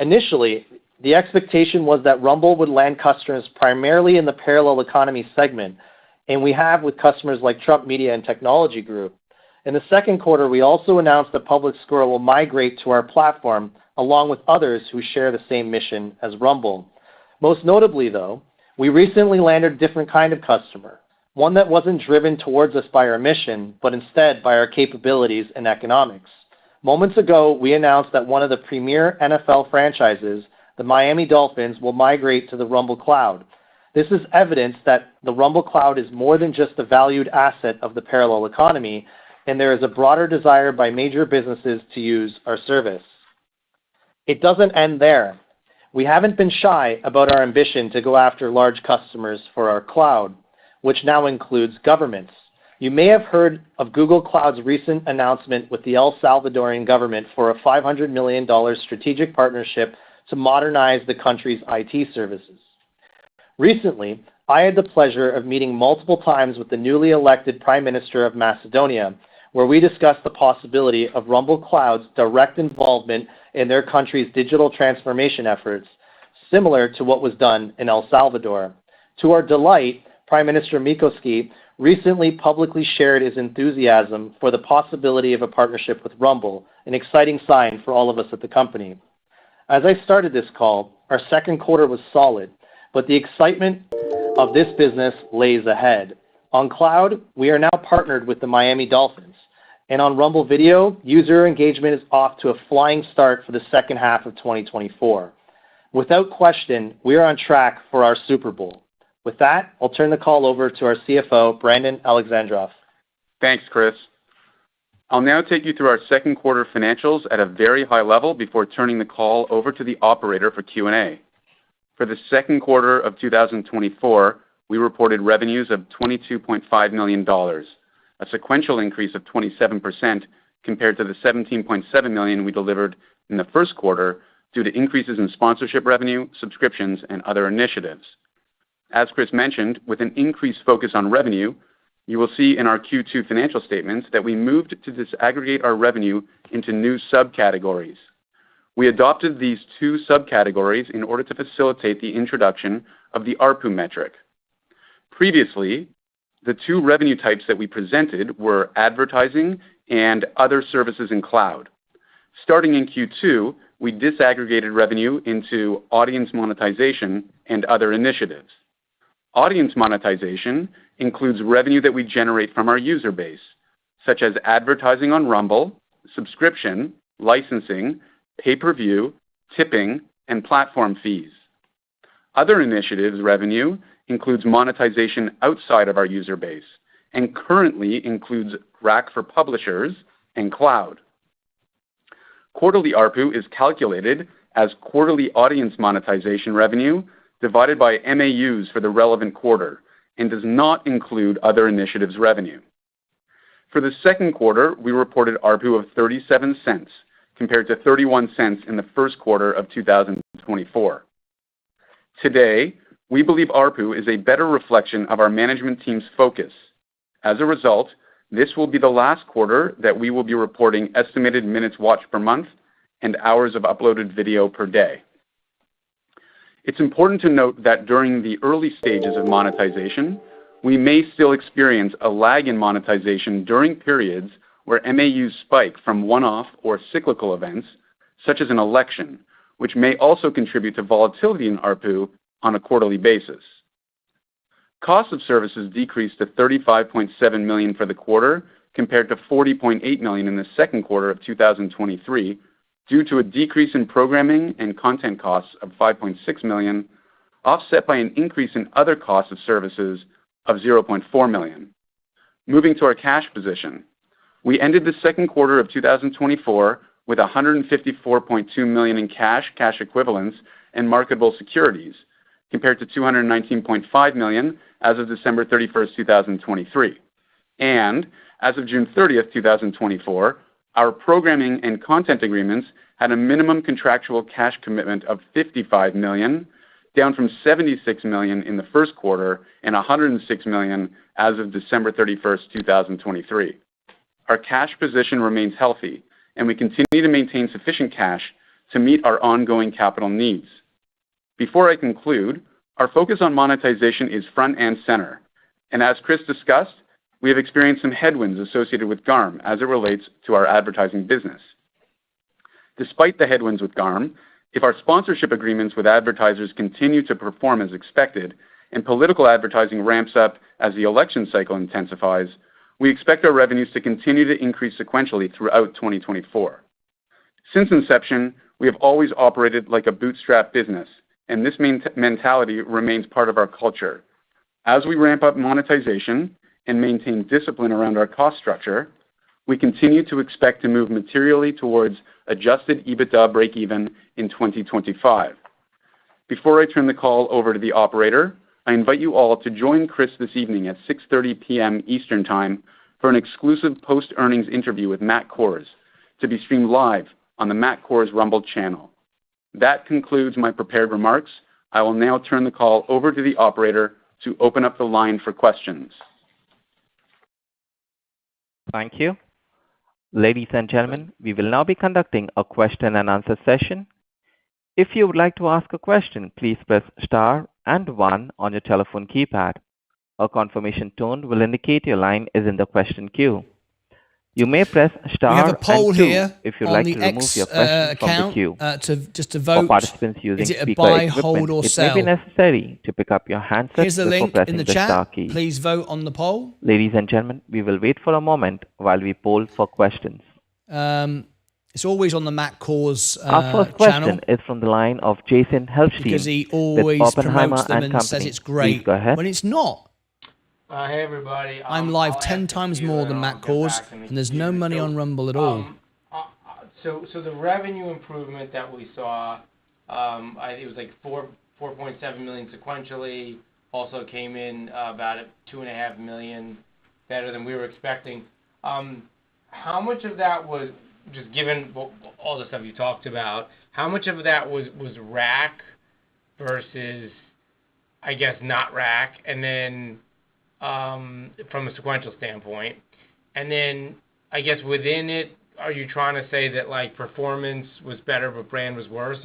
Initially, the expectation was that Rumble would land customers primarily in the parallel economy segment, and we have with customers like Trump Media and Technology Group. In the second quarter, we also announced that Public Squirrel will migrate to our platform along with others who share the same mission as Rumble. Most notably, though, we recently landed a different kind of customer, one that wasn't driven towards us by our mission, but instead by our capabilities and economics. Moments ago, we announced that one of the premier NFL franchises, the Miami Dolphins, will migrate to the Rumble Cloud. This is evidence that the Rumble Cloud is more than just a valued asset of the parallel economy, and there is a broader desire by major businesses to use our service. It doesn't end there. We haven't been shy about our ambition to go after large customers for our cloud, which now includes governments. You may have heard of Google Cloud's recent announcement with the El Salvadorian government for a $500 million strategic partnership to modernize the country's IT services. Recently, I had the pleasure of meeting multiple times with the newly elected Prime Minister of Macedonia, where we discussed the possibility of Rumble Cloud's direct involvement in their country's digital transformation efforts, similar to what was done in El Salvador. To our delight, Prime Minister Mikoski recently publicly shared his enthusiasm for the possibility of a partnership with Rumble, an exciting sign for all of us at the company. As I started this call, our second quarter was solid, but the excitement of this business lays ahead. On cloud, we are now partnered with the Miami Dolphins, and on Rumble Video, user engagement is off to a flying start for the second half of 2024. Without question, we are on track for our Super Bowl. With that, I'll turn the call over to our CFO, Brandon Alexandrov. Thanks, Chris. I'll now take you through our second quarter financials at a very high level before turning the call over to the operator for Q&A. For the second quarter of 2024, we reported revenues of $22.5 million, a sequential increase of 27% compared to the $17.7 million we delivered in the first quarter due to increases in sponsorship revenue, subscriptions, and other initiatives. As Chris mentioned, with an increased focus on revenue, you will see in our Q2 financial statements that we moved to disaggregate our revenue into new subcategories. We adopted these two subcategories in order to facilitate the introduction of the ARPU metric. Previously, the two revenue types that we presented were advertising and other services in cloud. Starting in Q2, we disaggregated revenue into audience monetization and other initiatives. Audience monetization includes revenue that we generate from our user base, such as advertising on Rumble, subscription, licensing, pay-per-view, tipping, and platform fees. Other initiatives revenue includes monetization outside of our user base and currently includes RAC for publishers and cloud. Quarterly ARPU is calculated as quarterly audience monetization revenue divided by MAUs for the relevant quarter and does not include other initiatives revenue. For the second quarter, we reported ARPU of 37 cents compared to 31 cents in the first quarter of 2024. Today, we believe ARPU is a better reflection of our management team's focus. As a result, this will be the last quarter that we will be reporting estimated minutes watched per month and hours of uploaded video per day. It's important to note that during the early stages of monetization, we may still experience a lag in monetization during periods where MAUs spike from one-off or cyclical events, such as an election, which may also contribute to volatility in ARPU on a quarterly basis. Cost of services decreased to $35.7 million for the quarter compared to $40.8 million in the second quarter of 2023 due to a decrease in programming and content costs of $5.6 million, offset by an increase in other costs of services of $0.4 million. Moving to our cash position, we ended the second quarter of 2024 with $154.2 million in cash, cash equivalents, and marketable securities, compared to $219.5 million as of December 31st, 2023. And as of June 30th, 2024, our programming and content agreements had a minimum contractual cash commitment of $55 million, down from $76 million in the first quarter and $106 million as of December 31st, 2023. Our cash position remains healthy, and we continue to maintain sufficient cash to meet our ongoing capital needs. Before I conclude, our focus on monetization is front and center, and as Chris discussed, we have experienced some headwinds associated with GARM as it relates to our advertising business. Despite the headwinds with GARM, if our sponsorship agreements with advertisers continue to perform as expected and political advertising ramps up as the election cycle intensifies, we expect our revenues to continue to increase sequentially throughout 2024. Since inception, we have always operated like a bootstrap business, and this mentality remains part of our culture. As we ramp up monetization and maintain discipline around our cost structure, we continue to expect to move materially towards adjusted EBITDA breakeven in 2025. Before I turn the call over to the operator, I invite you all to join Chris this evening at 6:30 p.m. Eastern Time for an exclusive post-earnings interview with Matt Kohrs to be streamed live on the Matt Kohrs Rumble channel. That concludes my prepared remarks. I will now turn the call over to the operator to open up the line for questions. Thank you. Ladies and gentlemen, we will now be conducting a question and answer session. If you would like to ask a question, please press star and 1 on your telephone keypad. A confirmation tone will indicate your line is in the question queue. You may press star we have a poll and 2 here if you'd on like the to remove X your question from the account queue. just to vote. For participants using is it a speaker buy, equipment, hold, or it sell? may be necessary to pick up your handset Here's the before link pressing in the the star chat. key. Please vote on the poll. Ladies and gentlemen, we will wait for a moment while we poll for questions. It's always on the Matt Kohrs Our first question channel is from the line of Jason Helfstein because he with always Oppenheimer promotes them and and says Company. it's great Please go ahead. when it's not. Hey everybody. I'm live 10 times more than Matt Kohrs, and there's no money on Rumble at all. So the revenue improvement that we saw, it was like 4.7 million sequentially. Also came in about 2.5 million better than we were expecting. How much of that was just given all the stuff you talked about? How much of that was RAC versus, I guess, not RAC, and then from a sequential standpoint, and then I guess within it, are you trying to say that like performance was better but brand was worse?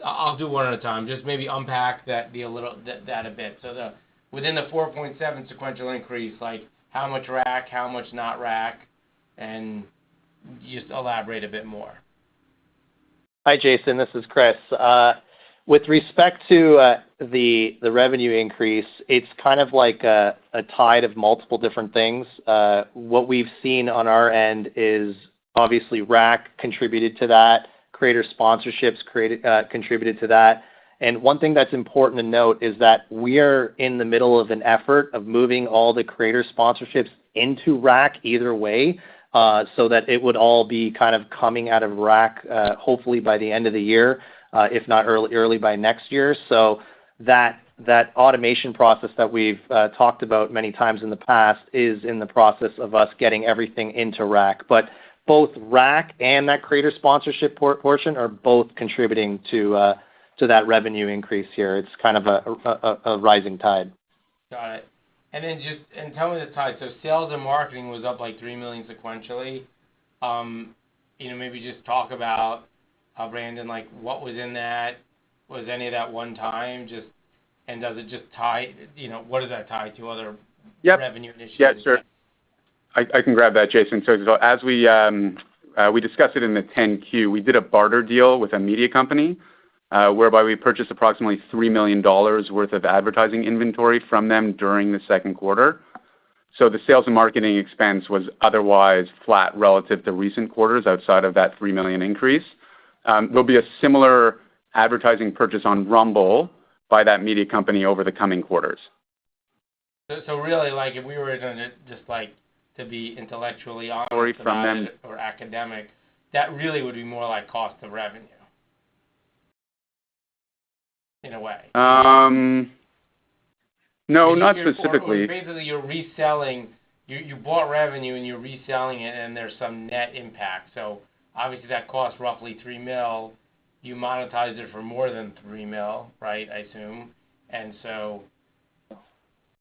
I'll do one at a time. Just maybe unpack that a bit. So within the 4.7 sequential increase, like how much RAC, how much not RAC, and just elaborate a bit more. Hi, Jason. This is Chris. With respect to the revenue increase, it's kind of like a tide of multiple different things. What we've seen on our end is obviously RAC contributed to that, creator sponsorships contributed to that. And one thing that's important to note is that we are in the middle of an effort of moving all the creator sponsorships into RAC either way, so that it would all be kind of coming out of RAC, hopefully by the end of the year, if not early by next year. So that automation process that we've talked about many times in the past is in the process of us getting everything into RAC. But both RAC and that creator sponsorship portion are both contributing to that revenue increase here. It's kind of a rising tide. Got it. And then tell me the tide. So sales and marketing was up like $3 million sequentially. Maybe just talk about, Brandon, like what was in that? Was any of that one time? And does it just tie? What does that tie to other revenue initiatives? Yeah, sure. I can grab that, Jason. So as we discussed it in the 10Q, we did a barter deal with a media company whereby we purchased approximately $3 million worth of advertising inventory from them during the second quarter. So the sales and marketing expense was otherwise flat relative to recent quarters outside of that $3 million increase. There'll be a similar advertising purchase on Rumble by that media company over the coming quarters. So really, like if we were going to just like to be intellectually honest from them or academic, that really would be more like cost of revenue. In a way. No, not specifically. Or basically, you're reselling. You bought revenue and you're reselling it, and there's some net impact. So obviously, that costs roughly $3 million. You monetize it for more than $3 million, right? I assume. And so,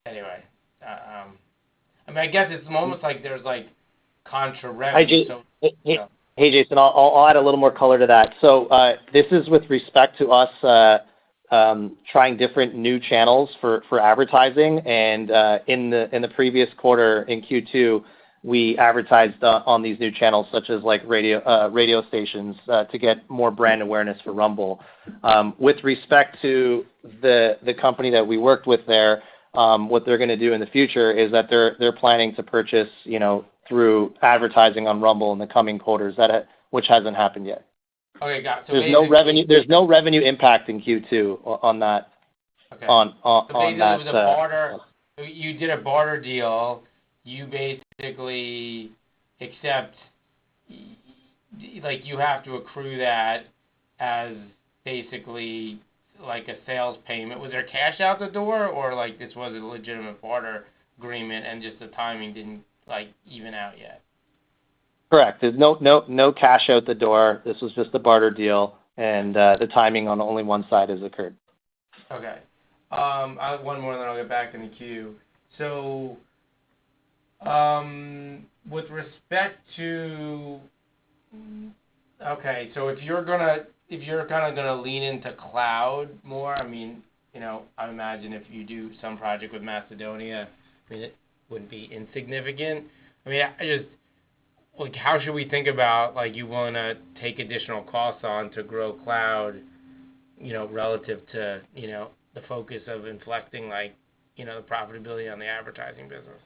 anyway, I guess it's almost like there's like contra revenue. Hey, Jason, I'll add a little more color to that. So this is with respect to us trying different new channels for advertising, and in the previous quarter in Q2, we advertised on these new channels such as like radio stations to get more brand awareness for Rumble. With respect to the company that we worked with there, what they're going to do in the future is that they're planning to purchase through advertising on Rumble in the coming quarters, which hasn't happened yet. Okay, got it. So there's no revenue impact in Q2 on that. Okay. On that. It was a barter. You did a barter deal. You basically accept, like you have to accrue that as basically like a sales payment. Was there cash out the door, or like this was a legitimate barter agreement and just the timing didn't like even out yet? Correct. There's no cash out the door. This was just a barter deal, and the timing on only one side has occurred. Okay. I have one more, and then I'll get back in the queue. So, with respect to, okay, so if you're kind of gonna lean into cloud more, I imagine if you do some project with Macedonia, it wouldn't be insignificant. Like, how should we think about, like, you want to take additional costs on to grow cloud, relative to, the focus of inflecting, like, the profitability on the advertising business?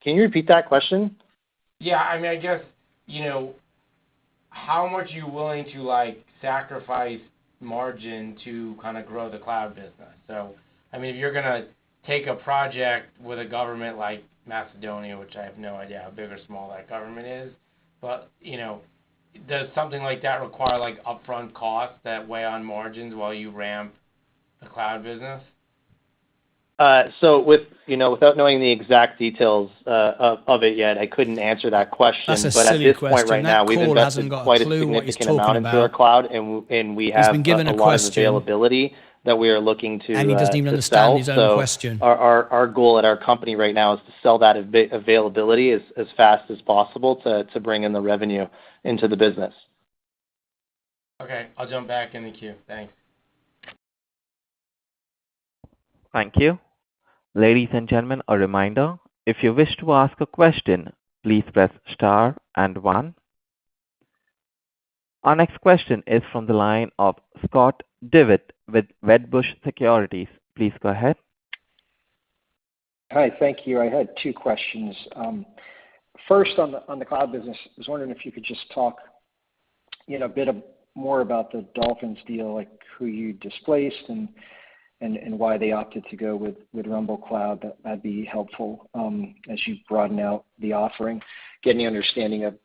Can you repeat that question? Yeah, I guess, how much are you willing to, like, sacrifice margin to kind of grow the cloud business? So, if you're going to take a project with a government like Macedonia, which I have no idea how big or small that government is, but does something like that require like upfront costs that weigh on margins while you ramp the cloud business? So without knowing the exact details of it yet, I couldn't answer that question. That's a but silly at this question. point right now, we've invested quite a significant amount into our cloud, and we have a lot of availability that we are looking to and he doesn't even understand sell. his own question. Our goal at our company right now is to sell that availability as fast as possible to bring in the revenue into the business. Okay, I'll jump back in the queue. Thanks. Thank you. Ladies and gentlemen, a reminder, if you wish to ask a question, please press star and 1. Our next question is from the line of Scott Devitt with Wedbush Securities. Please go ahead. Hi, thank you. I had two questions. First, on the cloud business, I was wondering if you could just talk, a bit more about the Dolphins deal, like who you displaced and why they opted to go with Rumble Cloud. That'd be helpful as you broaden out the offering. Get any understanding of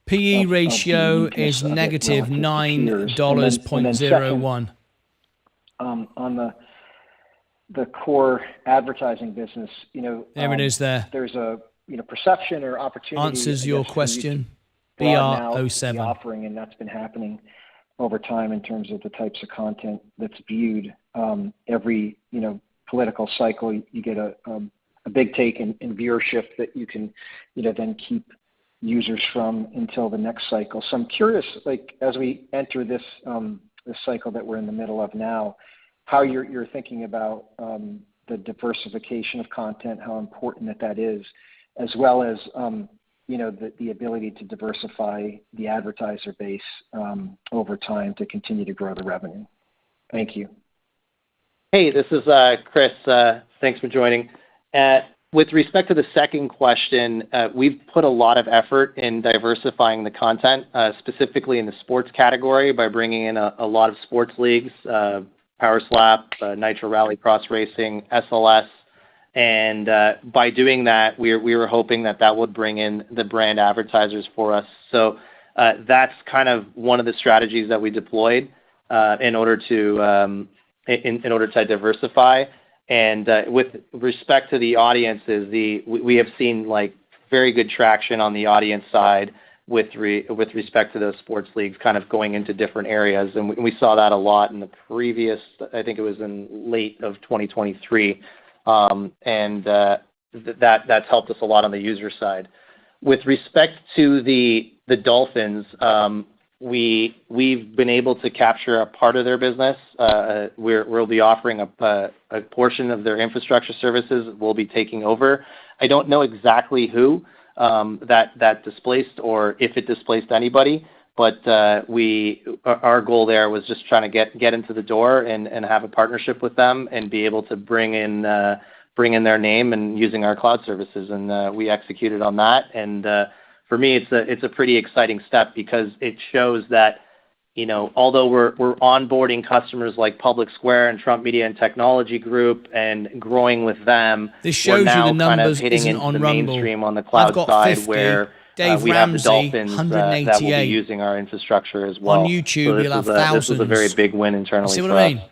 PE ratio is negative $9.01. On the core advertising business, there it is there. There's a perception or opportunity. Answers your question. BR07. The offering, and that's been happening over time in terms of the types of content that's viewed. Every political cycle, you get a big take in viewership that you can then keep users from until the next cycle. So I'm curious, like as we enter this cycle that we're in the middle of now, how you're thinking about the diversification of content, how important that is, as well as the ability to diversify the advertiser base over time to continue to grow the revenue. Thank you. Hey, this is Chris. Thanks for joining. With respect to the second question, we've put a lot of effort in diversifying the content, specifically in the sports category by bringing in a lot of sports leagues, Power Slap, Nitro Rallycross Racing, SLS. And by doing that, we were hoping that would bring in the brand advertisers for us. So that's kind of one of the strategies that we deployed in order to diversify. And with respect to the audiences, we have seen like very good traction on the audience side with respect to those sports leagues kind of going into different areas. And we saw that a lot in the previous, I think it was in late of 2023. That's helped us a lot on the user side. With respect to the Dolphins, we've been able to capture a part of their business. We'll be offering a portion of their infrastructure services we'll be taking over. I don't know exactly who that displaced or if it displaced anybody, but our goal there was just trying to get into the door and have a partnership with them and be able to bring in their name and using our cloud services, and we executed on that. And for me, it's a pretty exciting step because it shows that although we're onboarding customers like Public Square and Trump Media and Technology Group and growing with them, this shows we're now you the numbers kind of hitting into on the Rumble. mainstream on the cloud side 50. where Dave we Ramsey, have the Dolphins that will be using our infrastructure as well. On YouTube, you'll have thousands. This is a very big win internally. See what for I mean? us.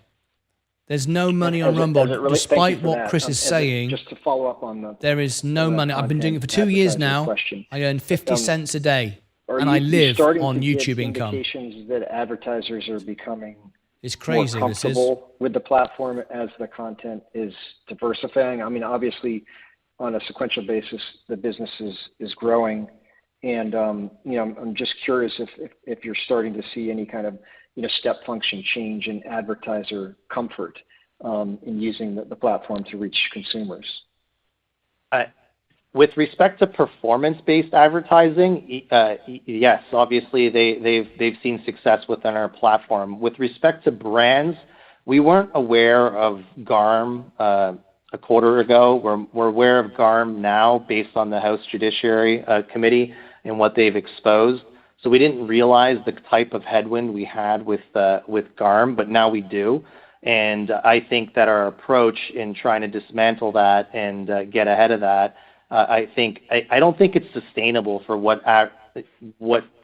There's no money on Rumble, despite what Chris is saying. Just to follow up on there is no money. I've been doing it for 2 years now. I earn 50 cents a day, and I live on YouTube income. Indications that advertisers are becoming it's crazy. more comfortable with the platform as the content is diversifying. I mean, obviously, on a sequential basis, the business is growing. And, I'm just curious if you're starting to see any kind of, step function change in advertiser comfort in using the platform to reach consumers. With respect to performance-based advertising, yes, obviously they've seen success within our platform. With respect to brands, we weren't aware of GARM a quarter ago. We're aware of GARM now based on the House Judiciary Committee and what they've exposed. So we didn't realize the type of headwind we had with GARM, but now we do. And I think that our approach in trying to dismantle that and get ahead of that, I don't think it's sustainable for what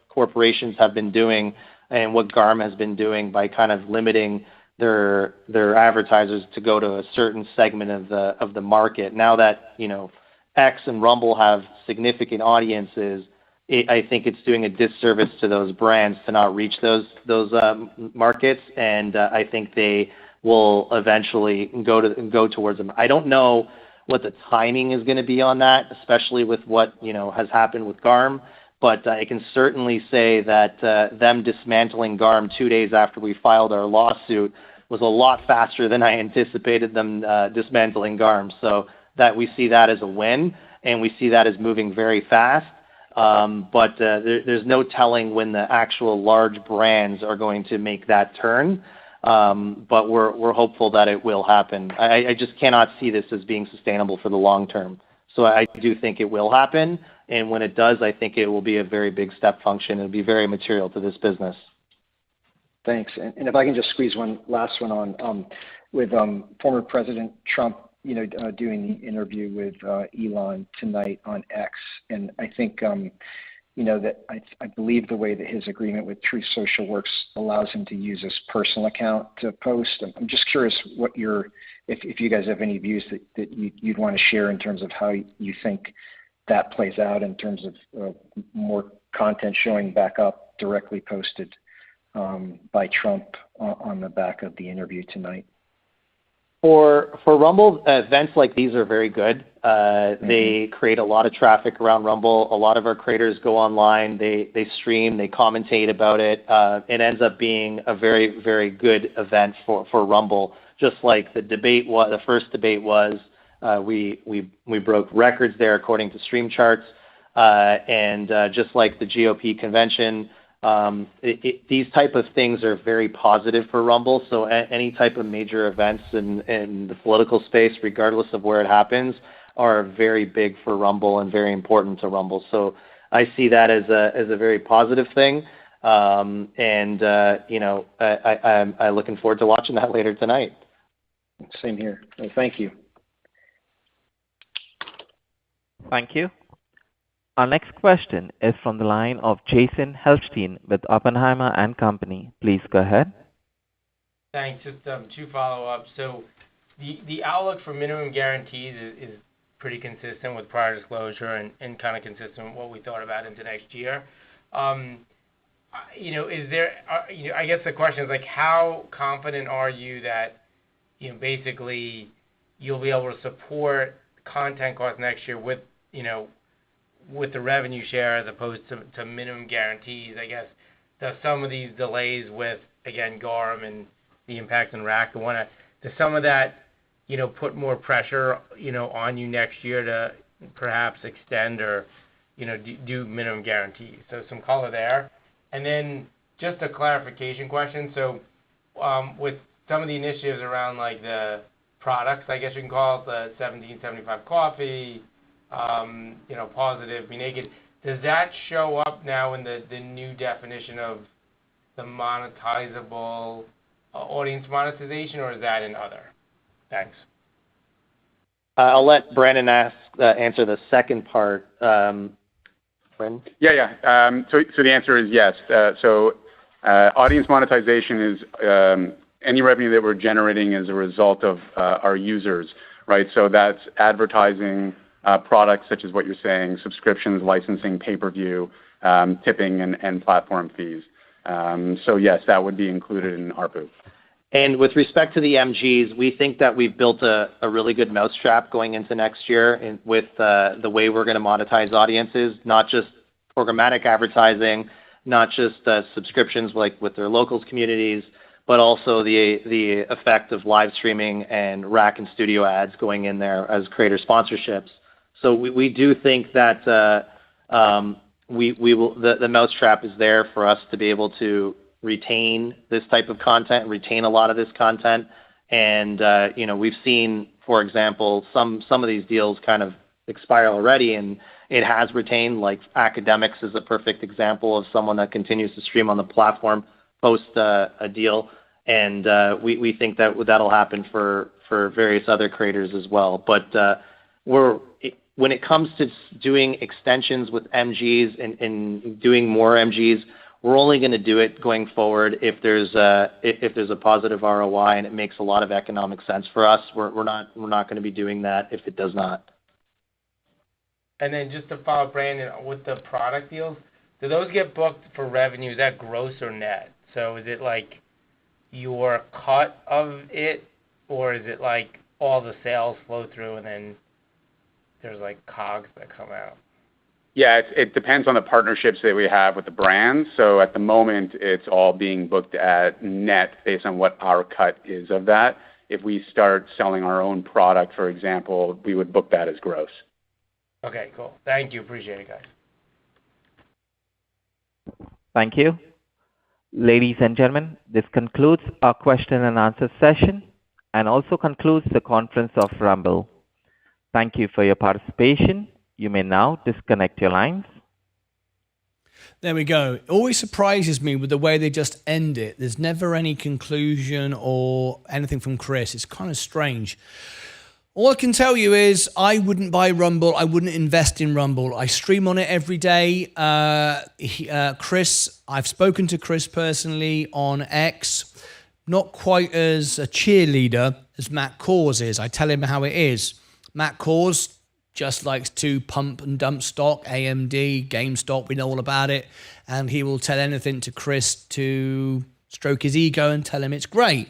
corporations have been doing and what GARM has been doing by kind of limiting their advertisers to go to a certain segment of the market. Now that X and Rumble have significant audiences, I think it's doing a disservice to those brands to not reach those markets, and I think they will eventually go towards them. I don't know what the timing is going to be on that, especially with what has happened with GARM. But I can certainly say that them dismantling GARM 2 days after we filed our lawsuit was a lot faster than I anticipated them dismantling GARM. So that we see that as a win, and we see that as moving very fast. But there's no telling when the actual large brands are going to make that turn. But we're hopeful that it will happen. I just cannot see this as being sustainable for the long term. So I do think it will happen, and when it does, I think it will be a very big step function. It'll be very material to this business. Thanks. And if I can just squeeze one last one on, with former President Trump, doing the interview with Elon tonight on X, and I think, that I believe the way that his agreement with Truth Social works allows him to use his personal account to post. I'm just curious what if you guys have any views that you'd want to share in terms of how you think that plays out in terms of more content showing back up directly posted by Trump on the back of the interview tonight. For Rumble, events like these are very good. They create a lot of traffic around Rumble. A lot of our creators go online. They stream. They commentate about it. It ends up being a very, very good event for Rumble. Just like the first debate was, we broke records there according to stream charts, and just like the GOP convention. These type of things are very positive for Rumble. So any type of major events in the political space, regardless of where it happens, are very big for Rumble and very important to Rumble. So I see that as a very positive thing. I'm looking forward to watching that later tonight. Same here. Thank you. Thank you. Our next question is from the line of Jason Helfstein with Oppenheimer & Company. Please go ahead. Thanks. Just two follow-ups. So the outlook for minimum guarantees is pretty consistent with prior disclosure and kind of consistent with what we thought about into next year. Is there, I guess the question is, like, how confident are you that, basically you'll be able to support content costs next year with the revenue share as opposed to minimum guarantees? I guess, does some of these delays with, again, GARM and the impact on RAC, does some of that, put more pressure, on you next year to perhaps extend or, do minimum guarantees? So some color there. And then just a clarification question. So with some of the initiatives around, like, the products, I guess you can call it, the 1775 coffee, positive, be naked. Does that show up now in the new definition of the monetizable audience monetization, or is that in other? Thanks. I'll let Brandon answer the second part. Brandon? Yeah. So the answer is yes. Audience monetization is any revenue that we're generating as a result of our users, right? So that's advertising, products such as what you're saying, subscriptions, licensing, pay-per-view, tipping, and platform fees. So yes, that would be included in ARPU. And with respect to the MGs, we think that we've built a really good mousetrap going into next year with the way we're going to monetize audiences, not just programmatic advertising, not just subscriptions like with their locals communities, but also the effect of live streaming and rack and studio ads going in there as creator sponsorships. So we do think that we will, the mousetrap is there for us to be able to retain this type of content, retain a lot of this content. And, we've seen, for example, some of these deals kind of expire already, and it has retained, like Academics is a perfect example of someone that continues to stream on the platform post a deal. And we think that that'll happen for various other creators as well. But when it comes to doing extensions with MGs and doing more MGs, we're only going to do it going forward if there's a positive ROI and it makes a lot of economic sense for us. We're not going to be doing that if it does not. And then just to follow up, Brandon, with the product deals, do those get booked for revenue? Is that gross or net? So is it like your cut of it, or is it like all the sales flow through and then there's like COGS that come out? Yeah, it depends on the partnerships that we have with the brands. So at the moment, it's all being booked at net based on what our cut is of that. If we start selling our own product, for example, we would book that as gross. Okay, cool. Thank you. Appreciate it, guys. Thank you. Ladies and gentlemen, this concludes our question and answer session and also concludes the conference of Rumble. Thank you for your participation. You may now disconnect your lines. There we go. It always surprises me with the way they just end it. There's never any conclusion or anything from Chris. It's kind of strange. All I can tell you is I wouldn't buy Rumble. I wouldn't invest in Rumble. I stream on it every day. Chris, I've spoken to Chris personally on X. Not quite as a cheerleader as Matt Cause is. I tell him how it is. Matt Cause just likes to pump and dump stock, AMD, GameStop, we know all about it. And he will tell anything to Chris to stroke his ego and tell him it's great.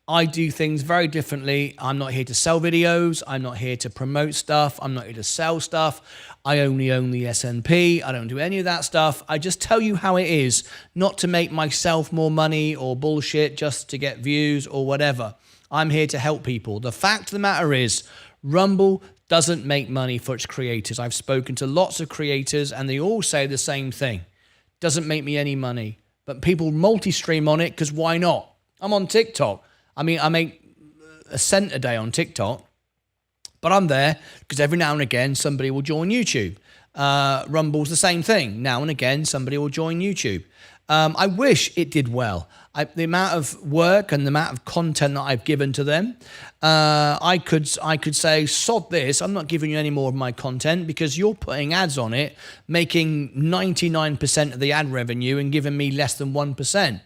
I do things very differently. I'm not here to sell videos. I'm not here to promote stuff. I'm not here to sell stuff. I only own the S&P. I don't do any of that stuff. I just tell you how it is, not to make myself more money or bullshit just to get views or whatever. I'm here to help people. The fact of the matter is, Rumble doesn't make money for its creators. I've spoken to lots of creators and they all say the same thing. Doesn't make me any money. But people multi-stream on it because why not? I'm on TikTok. I mean, I make $0.01 a day on TikTok, but I'm there because every now and again somebody will join YouTube. Rumble's the same thing. Now and again somebody will join YouTube. I wish it did well. The amount of work and the amount of content that I've given to them, I could say, sod this, I'm not giving you any more of my content because you're putting ads on it, making 99% of the ad revenue and giving me less than 1%.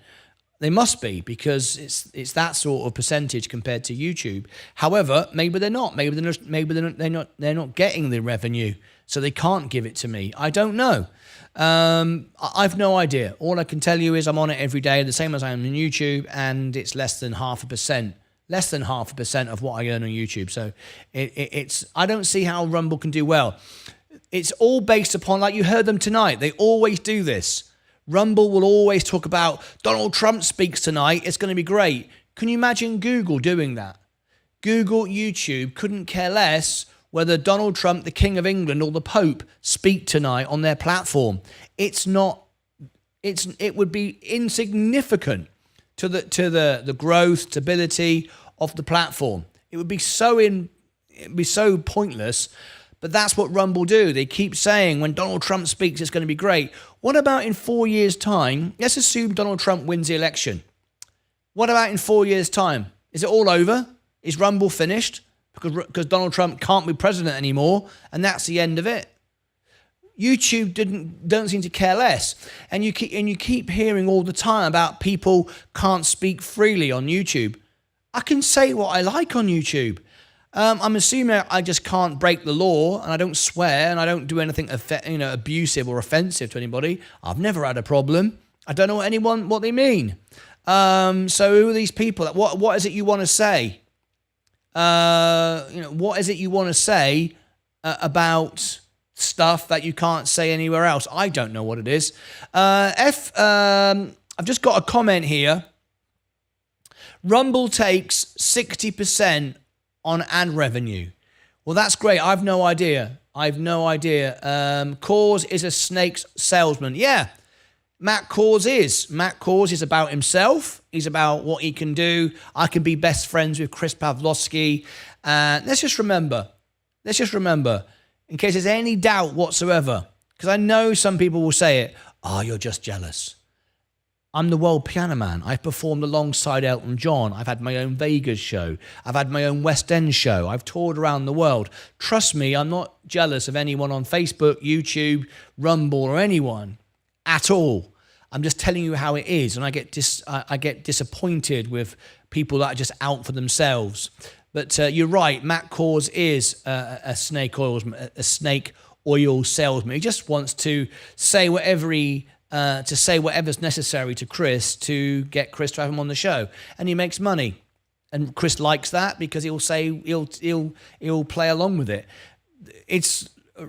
They must be, because it's that sort of percentage compared to YouTube. However, maybe they're not. Maybe they're not getting the revenue, so they can't give it to me. I don't know. I've no idea. All I can tell you is I'm on it every day, the same as I am on YouTube, and it's less than 0.5%. Less than 0.5% of what I earn on YouTube. So it's I don't see how Rumble can do well. It's all based upon, like you heard them tonight. They always do this. Rumble will always talk about Donald Trump speaks tonight. It's going to be great. Can you imagine Google doing that? Google, YouTube couldn't care less whether Donald Trump, the King of England, or the Pope speak tonight on their platform. It would be insignificant to the growth, stability of the platform. It would be so pointless. But that's what Rumble do. They keep saying when Donald Trump speaks, it's going to be great. What about in 4 years' time? Let's assume Donald Trump wins the election. What about in 4 years' time? Is it all over? Is Rumble finished? Because Donald Trump can't be president anymore, and that's the end of it. YouTube don't seem to care less. And you keep hearing all the time about people can't speak freely on YouTube. I can say what I like on YouTube. I'm assuming I just can't break the law, and I don't swear, and I don't do anything abusive or offensive to anybody. I've never had a problem. I don't know what they mean. So who are these people? What is it you want to say? What is it you want to say about stuff that you can't say anywhere else? I don't know what it is. I've just got a comment here. Rumble takes 60% on ad revenue. Well, that's great. I've no idea. Cause is a snake salesman. Yeah, Matt Cause is. Matt Cause is about himself. He's about what he can do. I can be best friends with Chris Pavlovski. Let's just remember, in case there's any doubt whatsoever, because I know some people will say it, you're just jealous. I'm the world piano man. I've performed alongside Elton John. I've had my own Vegas show. I've had my own West End show. I've toured around the world. Trust me, I'm not jealous of anyone on Facebook, YouTube, Rumble, or anyone at all. I'm just telling you how it is, and I get disappointed with people that are just out for themselves. But you're right, Matt Cause is a snake oil salesman. He just wants to say whatever's necessary to Chris to get Chris to have him on the show, and he makes money, and Chris likes that because he'll play along with it. It's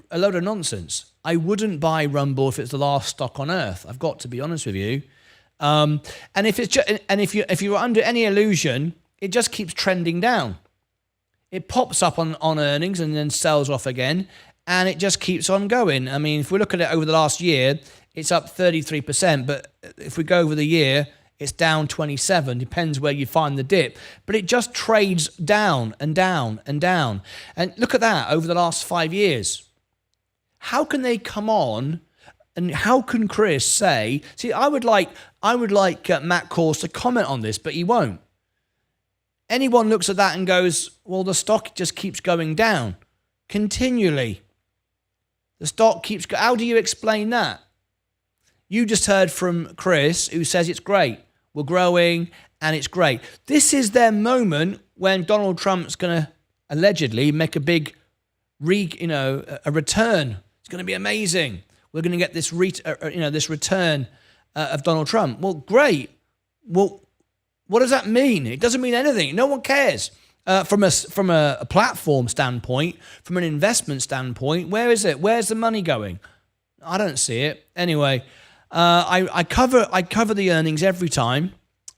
a load of nonsense. I wouldn't buy Rumble if it's the last stock on earth. I've got to be honest with you. And if you're under any illusion, it just keeps trending down. It pops up on earnings and then sells off again, and it just keeps on going. I mean, if we look at it over the last year, it's up 33%. But if we go over the year, it's down 27. Depends where you find the dip. But it just trades down and down and down. And look at that over the last 5 years. How can they come on? And how can Chris say? See, I would like Matt Kors to comment on this, but he won't. Anyone looks at that and goes, "Well, the stock just keeps going down continually. The stock keeps. How do you explain that?" You just heard from Chris, who says it's great. We're growing, and it's great. This is their moment when Donald Trump's going to allegedly make a big, a return. It's going to be amazing. We're going to get this, this return of Donald Trump. Well, great. Well, what does that mean? It doesn't mean anything. No one cares. From a platform standpoint, from an investment standpoint, where is it? Where's the money going? I don't see it. Anyway, I cover the earnings every time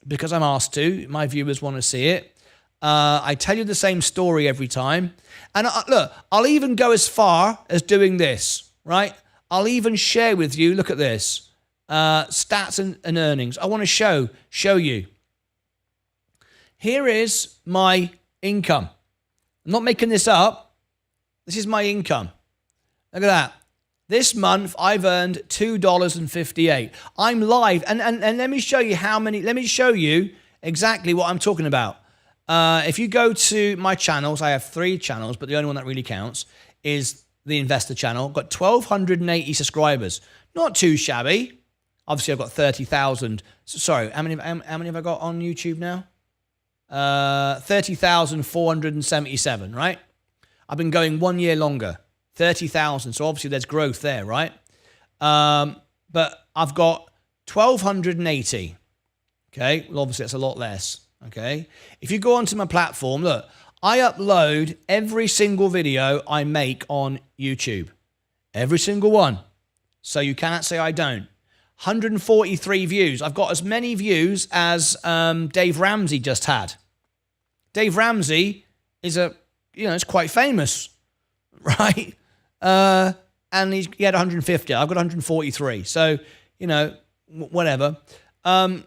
because I'm asked to. My viewers want to see it. I tell you the same story every time. And look, I'll even go as far as doing this, right? I'll even share with you, look at this, stats and earnings. I want to show you. Here is my income. I'm not making this up. This is my income. Look at that. This month, I've earned $2.58. I'm live. And let me show you let me show you exactly what I'm talking about. If you go to my channels, I have 3 channels, but the only one that really counts is the investor channel. I've got 1,280 subscribers. Not too shabby. Obviously, I've got 30,000. Sorry, how many have I got on YouTube now? 30,477, right? I've been going 1 year longer. 30,000. So obviously there's growth there, right? But I've got 1,280. Okay. Well, obviously that's a lot less. Okay. If you go onto my platform, look, I upload every single video I make on YouTube. Every single one. So you cannot say I don't. 143 views. I've got as many views as Dave Ramsey just had. Dave Ramsey is it's quite famous, right? And he had 150. I've got 143. So, whatever. All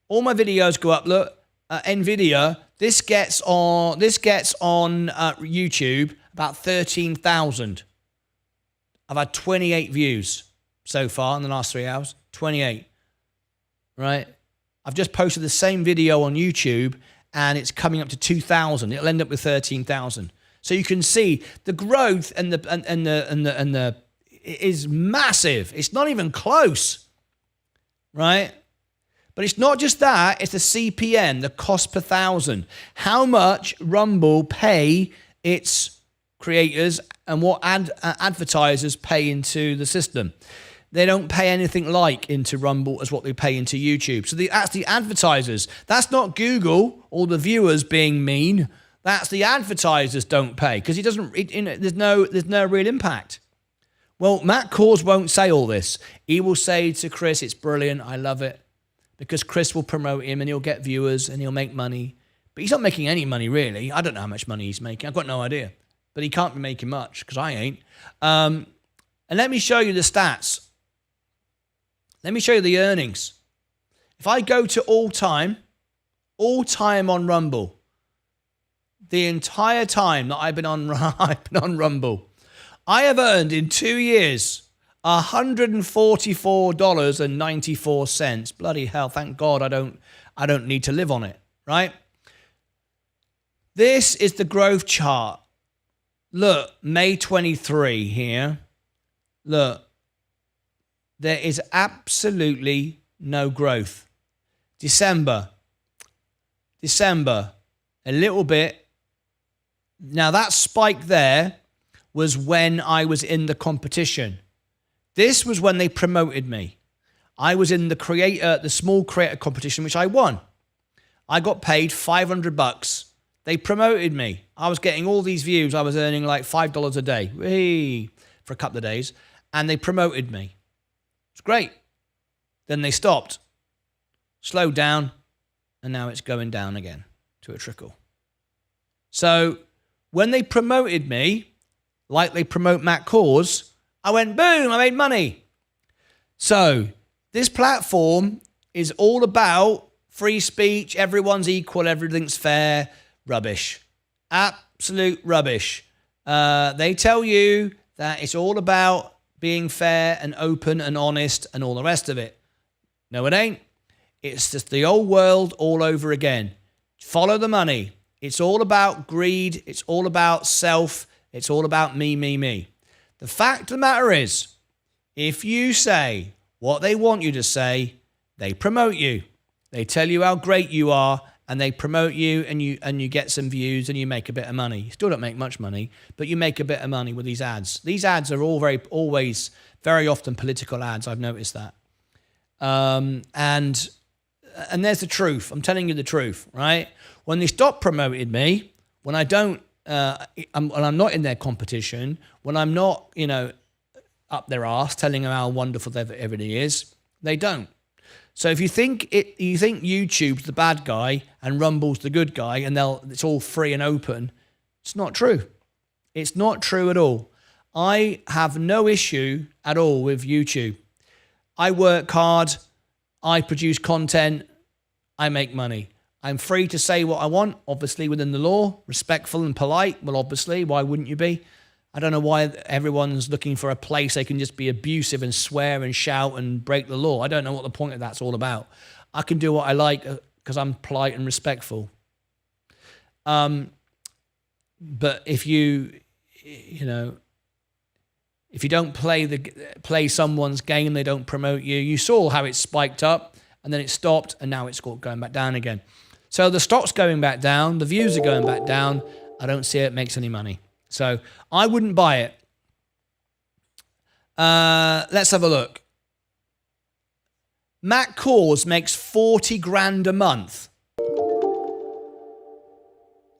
my videos go up. Look, NVIDIA. This gets on YouTube about 13,000. I've had 28 views so far in the last 3 hours. 28, right? I've just posted the same video on YouTube, and it's coming up to 2,000. It'll end up with 13,000. So you can see the growth and the it is massive. It's not even close, right? But it's not just that. It's the CPM, the cost per thousand. How much Rumble pay its creators and what advertisers pay into the system. They don't pay anything like into Rumble as what they pay into YouTube. So that's the advertisers. That's not Google or the viewers being mean. That's the advertisers don't pay because there's no real impact. Well, Matt Kors won't say all this. He will say to Chris, "It's brilliant. I love it." Because Chris will promote him and he'll get viewers and he'll make money. But he's not making any money, really. I don't know how much money he's making. I've got no idea. But he can't be making much because I ain't. And let me show you the stats. Let me show you the earnings. If I go to all time on Rumble, the entire time that I've been on Rumble, I have earned in 2 years $144.94. Bloody hell! Thank God I don't need to live on it. Right? This is the growth chart. Look, May 23 here. Look, there is absolutely no growth. December, a little bit. Now that spike there was when I was in the competition. This was when they promoted me. I was in the small creator competition, which I won. I got paid $500. They promoted me. I was getting all these views. I was earning like $5 a day for a couple of days. And they promoted me. It's great. Then they stopped, slowed down, and now it's going down again to a trickle. So when they promoted me, like they promote Matt Kors, I went, boom, I made money. So this platform is all about free speech, everyone's equal, everything's fair. Rubbish. Absolute rubbish. They tell you that it's all about being fair and open and honest and all the rest of it. No, it ain't. It's just the old world all over again. Follow the money. It's all about greed. It's all about self. It's all about me, me, me. The fact of the matter is, if you say what they want you to say, they promote you. They tell you how great you are, and they promote you, and you get some views, and you make a bit of money. You still don't make much money, but you make a bit of money with these ads. These ads are always very often political ads. I've noticed that. And there's the truth. I'm telling you the truth, right? When they stop promoting me, when I don't, when I'm not in their competition, when I'm not, up their arse telling them how wonderful everything is, they don't. So if you think YouTube's the bad guy and Rumble's the good guy, and it's all free and open, it's not true. It's not true at all. I have no issue at all with YouTube. I work hard. I produce content. I make money. I'm free to say what I want, obviously within the law, respectful and polite. Well, obviously, why wouldn't you be? I don't know why everyone's looking for a place they can just be abusive and swear and shout and break the law. I don't know what the point of that's all about. I can do what I like because I'm polite and respectful. But if you don't play someone's game, they don't promote you. You saw how it spiked up and then it stopped, and now it's going back down again. So the stock's going back down, the views are going back down. I don't see it makes any money. So I wouldn't buy it. Let's have a look. Matt Kors makes 40 grand a month.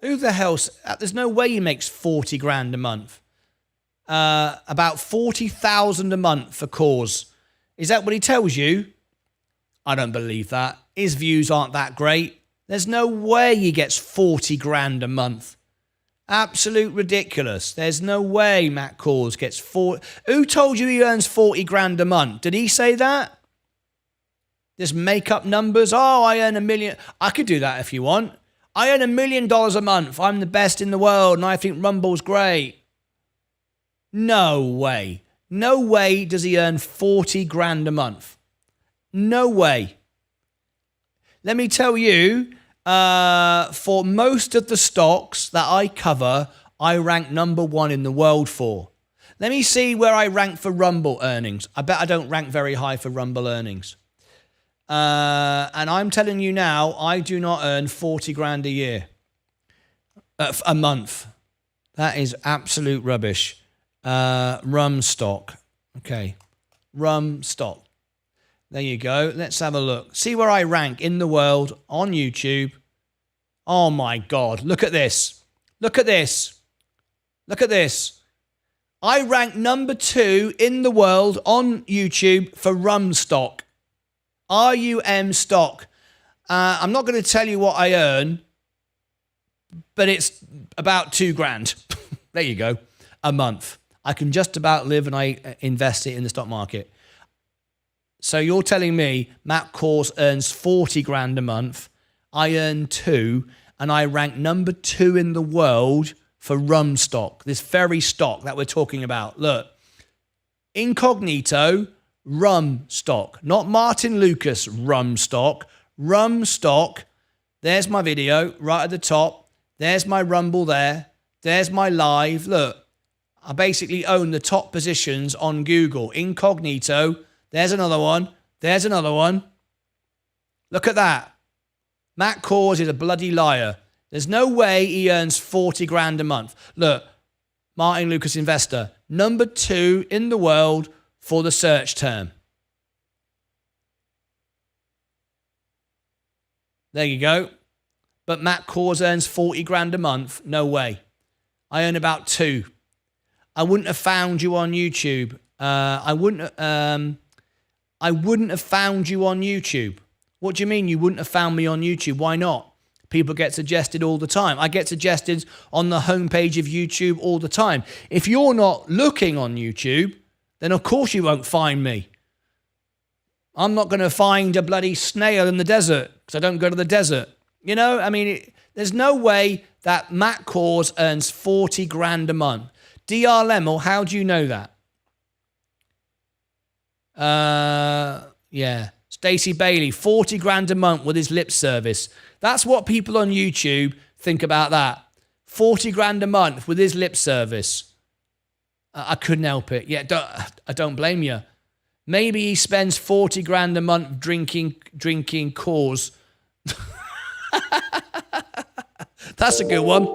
Who the hell's... There's no way he makes 40 grand a month. About 40,000 a month for Kors. Is that what he tells you? I don't believe that. His views aren't that great. There's no way he gets 40 grand a month. Absolute ridiculous. There's no way Matt Kors gets 40. Who told you he earns 40 grand a month? Did he say that? Just make up numbers. Oh, I earn $1 million. I could do that if you want. I earn $1 million a month. I'm the best in the world and I think Rumble's great. No way. No way does he earn 40 grand a month. No way. Let me tell you, for most of the stocks that I cover, I rank number 1 in the world for. Let me see where I rank for Rumble earnings. I bet I don't rank very high for Rumble earnings. And I'm telling you now, I do not earn 40 grand a year. A month. That is absolute rubbish. RUM stock. Okay. RUM stock. There you go. Let's have a look. See where I rank in the world on YouTube. Oh my God. Look at this. Look at this. Look at this. I rank number 2 in the world on YouTube for RUM stock. RUM stock. I'm not going to tell you what I earn, but it's about 2 grand. There you go. A month. I can just about live and I invest it in the stock market. So you're telling me Matt Kors earns 40 grand a month, I earn 2, and I rank number 2 in the world for RUM stock, this very stock that we're talking about. Look, incognito, RUM stock, not Martyn Lucas RUM stock, RUM stock. There's my video right at the top. There's my Rumble there. There's my live. Look, I basically own the top positions on Google. Incognito. There's another one. There's another one. Look at that. Matt Kors is a bloody liar. There's no way he earns 40 grand a month. Look, Martyn Lucas Investor, number 2 in the world for the search term. There you go. But Matt Kors earns 40 grand a month. No way. I earn about 2. I wouldn't have found you on YouTube. I wouldn't have found you on YouTube. What do you mean you wouldn't have found me on YouTube? Why not? People get suggested all the time. I get suggested on the homepage of YouTube all the time. If you're not looking on YouTube, then of course you won't find me. I'm not going to find a bloody snail in the desert because I don't go to the desert. You know, I mean, there's no way that Matt Kors earns 40 grand a month. DR Lemel, how do you know that? Yeah. Stacey Bailey, 40 grand a month with his lip service. That's what people on YouTube think about that. 40 grand a month with his lip service. I couldn't help it. Yeah, I don't blame you. Maybe he spends 40 grand a month drinking Kors. That's a good one.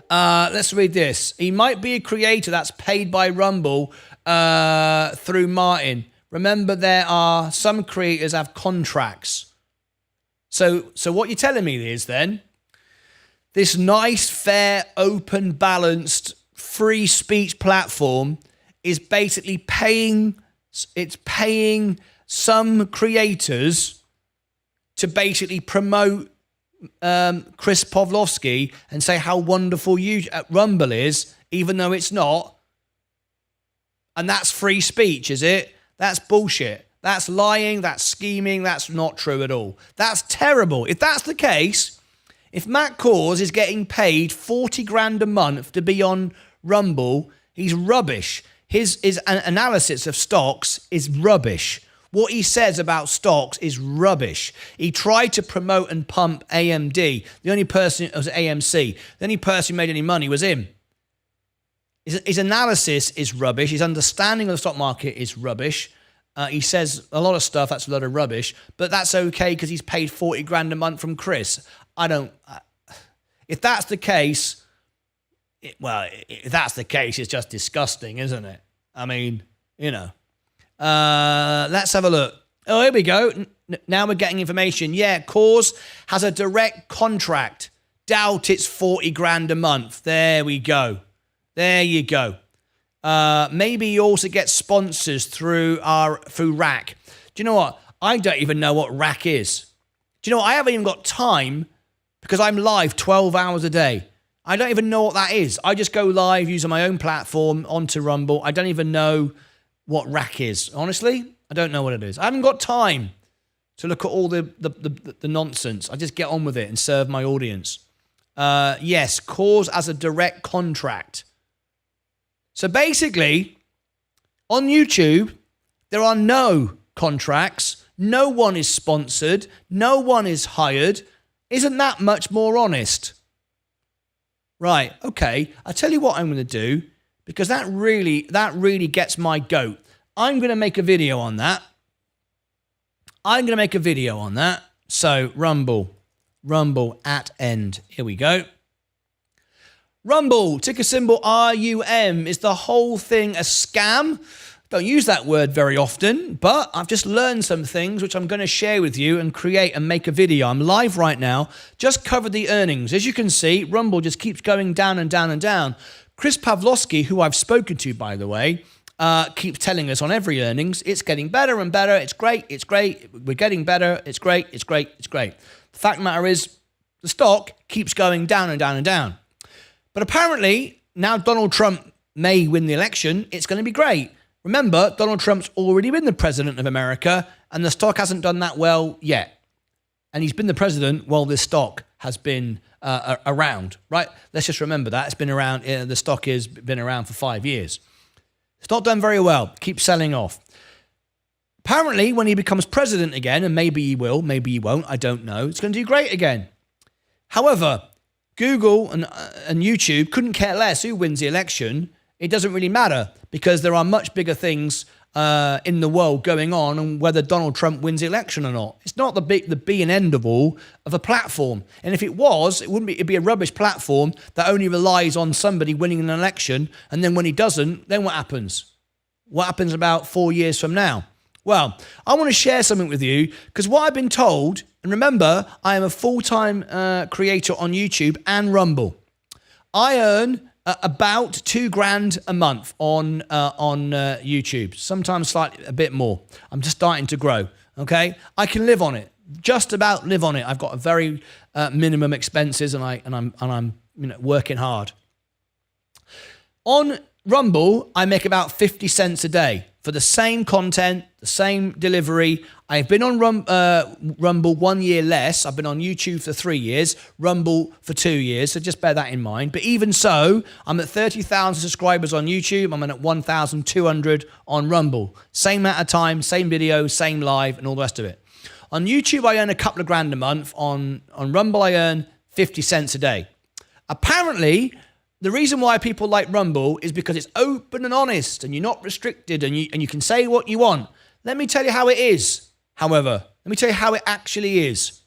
Let's read this. He might be a creator that's paid by Rumble through Martyn. Remember, there are some creators have contracts. So what you're telling me is then, this nice, fair, open, balanced, free speech platform is basically paying some creators to basically promote Chris Pavlovski and say how wonderful Rumble is, even though it's not. And that's free speech, is it? That's bullshit. That's lying, that's scheming, that's not true at all. That's terrible. If that's the case, if Matt Kors is getting paid 40 grand a month to be on Rumble, he's rubbish. His analysis of stocks is rubbish. What he says about stocks is rubbish. He tried to promote and pump AMD. The only person was AMC. The only person who made any money was him. His analysis is rubbish. His understanding of the stock market is rubbish. He says a lot of stuff that's a lot of rubbish, but that's okay because he's paid 40 grand a month from Chris. If that's the case, if that's the case, it's just disgusting, isn't it? I mean, you know. Let's have a look. Oh, here we go. Now we're getting information. Yeah, Kors has a direct contract. Doubt it's 40 grand a month. There we go. There you go. Maybe he also gets sponsors through RAC. Do you know what? I don't even know what RAC is. Do you know what? I haven't even got time because I'm live 12 hours a day. I don't even know what that is. I just go live using my own platform onto Rumble. I don't even know what RAC is. Honestly, I don't know what it is. I haven't got time to look at all the nonsense. I just get on with it and serve my audience. Yes, Kors as a direct contract. So basically, on YouTube, there are no contracts. No one is sponsored. No one is hired. Isn't that much more honest? Right, okay. I'll tell you what I'm going to do, because that really gets my goat. I'm going to make a video on that. So, Rumble at end. Here we go. Rumble, ticker symbol RUM. Is the whole thing a scam? Don't use that word very often, but I've just learned some things which I'm going to share with you and create and make a video. I'm live right now. Just covered the earnings. As you can see, Rumble just keeps going down and down and down. Chris Pavlovski, who I've spoken to, by the way, keeps telling us on every earnings, it's getting better and better. It's great. It's great. We're getting better. It's great. It's great. It's great. The fact of the matter is, the stock keeps going down and down and down. But apparently, now Donald Trump may win the election, it's going to be great. Remember, Donald Trump's already been the president of America, and the stock hasn't done that well yet. And he's been the president while this stock has been around, right? Let's just remember that. It's been around, the stock has been around for 5 years. It's not done very well. Keeps selling off. Apparently, when he becomes president again, and maybe he will, maybe he won't, I don't know, it's going to do great again. However, Google and YouTube couldn't care less who wins the election. It doesn't really matter because there are much bigger things in the world going on, and whether Donald Trump wins the election or not. It's not the be and end of all of a platform. And if it was, it'd be a rubbish platform that only relies on somebody winning an election. And then when he doesn't, then what happens? What happens about 4 years from now? Well, I want to share something with you because what I've been told, and remember, I am a full-time creator on YouTube and Rumble. I earn about 2 grand a month on YouTube, sometimes slightly a bit more. I'm just starting to grow, okay? I can live on it, just about live on it. I've got a very minimum expenses, and I'm working hard. On Rumble, I make about 50 cents a day. for the same content, the same delivery. I've been on Rumble 1 year less. I've been on YouTube for 3 years, Rumble for 2 years. So just bear that in mind. But even so, I'm at 30,000 subscribers on YouTube. I'm at 1,200 on Rumble. Same amount of time, same video, same live, and all the rest of it. On YouTube, I earn a couple of grand a month. On Rumble, I earn 50 cents a day. Apparently, the reason why people like Rumble is because it's open and honest and you're not restricted and you can say what you want. Let me tell you how it is, however. Let me tell you how it actually is.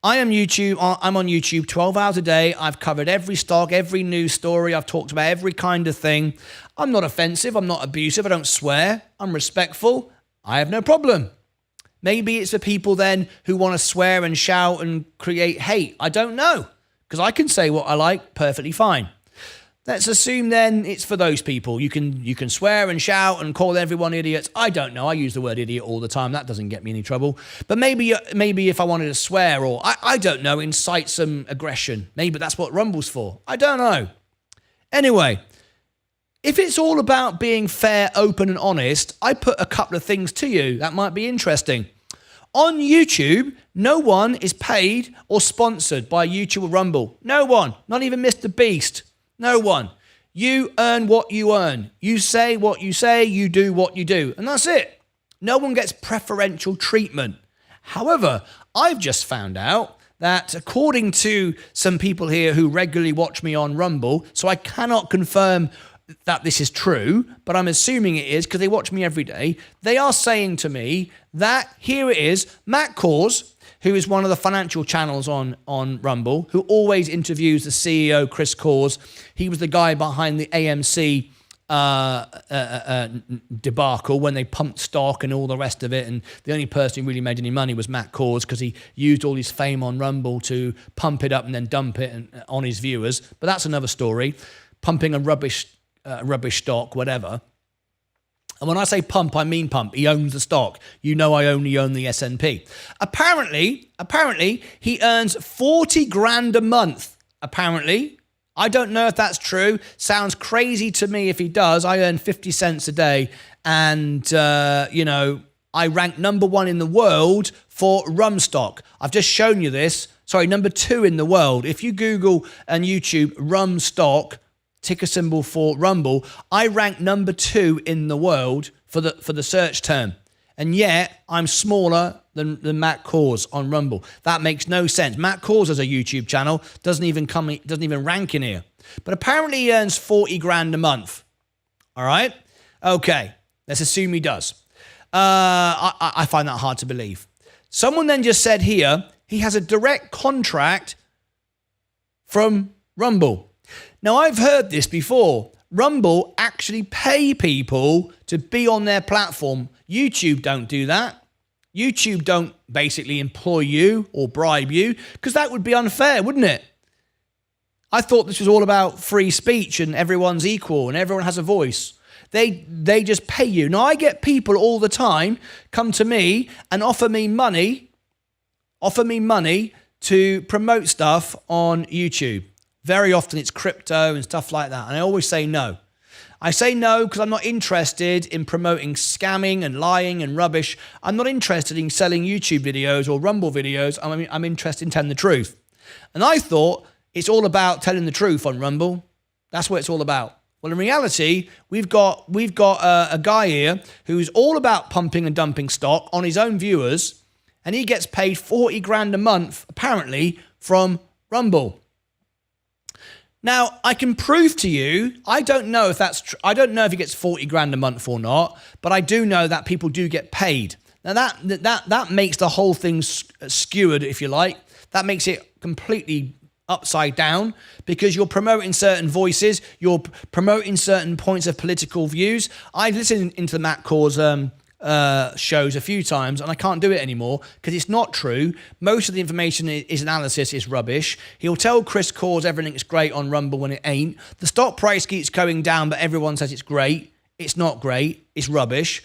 I'm on YouTube 12 hours a day. I've covered every stock, every news story. I've talked about every kind of thing. I'm not offensive. I'm not abusive. I don't swear. I'm respectful. I have no problem. Maybe it's the people then who want to swear and shout and create hate. I don't know, because I can say what I like perfectly fine. Let's assume then it's for those people. You can swear and shout and call everyone idiots. I don't know. I use the word idiot all the time. That doesn't get me any trouble. But maybe if I wanted to swear or, I don't know, incite some aggression, maybe that's what Rumble's for. I don't know. Anyway, if it's all about being fair, open and honest, I put a couple of things to you that might be interesting. On YouTube, no one is paid or sponsored by YouTube or Rumble. No one. Not even Mr. Beast. No one. You earn what you earn. You say what you say, you do what you do. And that's it. No one gets preferential treatment. However, I've just found out that according to some people here who regularly watch me on Rumble, so I cannot confirm that this is true, but I'm assuming it is because they watch me every day. They are saying to me that here it is, Matt Cause, who is one of the financial channels on Rumble, who always interviews the CEO, Chris Cause. He was the guy behind the AMC debacle when they pumped stock and all the rest of it. And the only person who really made any money was Matt Cause because he used all his fame on Rumble to pump it up and then dump it on his viewers. But that's another story. Pumping a rubbish stock, whatever. And when I say pump, I mean pump. He owns the stock. You know I only own the S&P. Apparently, he earns 40 grand a month. Apparently. I don't know if that's true. Sounds crazy to me if he does. I earn 50 cents a day. And, I rank number 1 in the world for RUM stock. I've just shown you this. Sorry, number 2 in the world. If you Google and YouTube RUM stock, ticker symbol for Rumble, I rank number 2 in the world for the search term. And yet, I'm smaller than Matt Cause on Rumble. That makes no sense. Matt Cause has a YouTube channel, doesn't even rank in here. But apparently he earns 40 grand a month. All right? Okay, let's assume he does. I find that hard to believe. Someone then just said here, he has a direct contract from Rumble. Now, I've heard this before. Rumble actually pay people to be on their platform. YouTube don't do that. YouTube don't basically employ you or bribe you because that would be unfair, wouldn't it? I thought this was all about free speech and everyone's equal and everyone has a voice. They just pay you. Now, I get people all the time come to me and offer me money to promote stuff on YouTube. Very often it's crypto and stuff like that. And I always say no. I say no because I'm not interested in promoting scamming and lying and rubbish. I'm not interested in selling YouTube videos or Rumble videos. I'm interested in telling the truth. And I thought it's all about telling the truth on Rumble. That's what it's all about. Well, in reality, we've got a guy here who's all about pumping and dumping stock on his own viewers. And he gets paid 40 grand a month, apparently, from Rumble. Now, I can prove to you, I don't know if that's true. I don't know if he gets 40 grand a month or not, but I do know that people do get paid. Now, that makes the whole thing skewered, if you like. That makes it completely upside down because you're promoting certain voices, you're promoting certain points of political views. I've listened into the Matt Cause shows a few times and I can't do it anymore because it's not true. Most of the information is analysis, is rubbish. He'll tell Chris Cause everything's great on Rumble when it ain't. The stock price keeps going down, but everyone says it's great. It's not great. It's rubbish.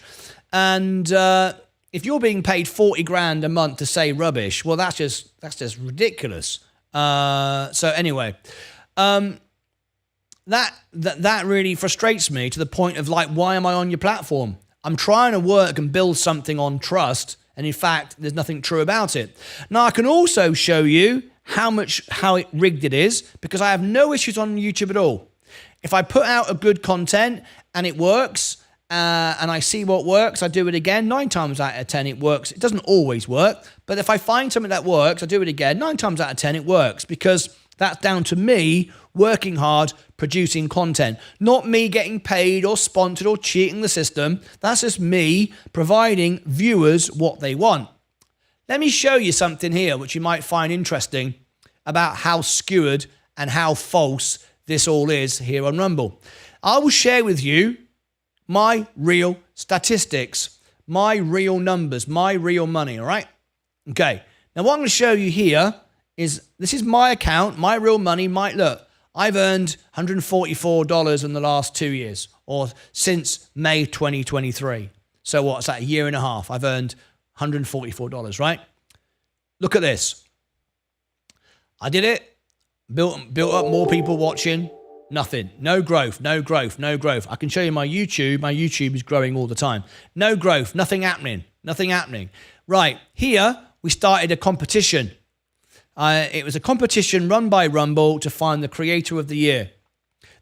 And if you're being paid 40 grand a month to say rubbish, well, that's just ridiculous. So anyway, that really frustrates me to the point of like, why am I on your platform? I'm trying to work and build something on trust, and in fact, there's nothing true about it. Now, I can also show you how rigged it is, because I have no issues on YouTube at all. If I put out a good content and it works, and I see what works, I do it again. 9 times out of 10 it works. It doesn't always work, but if I find something that works, I do it again. 9 times out of 10 it works, because that's down to me working hard, producing content, not me getting paid or sponsored or cheating the system. That's just me providing viewers what they want. Let me show you something here which you might find interesting about how skewered and how false this all is here on Rumble. I will share with you my real statistics, my real numbers, my real money, all right? Okay, now what I'm going to show you here is, this is my account, my real money. Look, I've earned $144 in the last 2 years, or since May 2023. So what's that, a year and a half? I've earned $144, right? Look at this. I did it, built up more people watching. Nothing. No growth, no growth, no growth. I can show you my YouTube. My YouTube is growing all the time. No growth, nothing happening, nothing happening. Right, here we started a competition. It was a competition run by Rumble to find the creator of the year.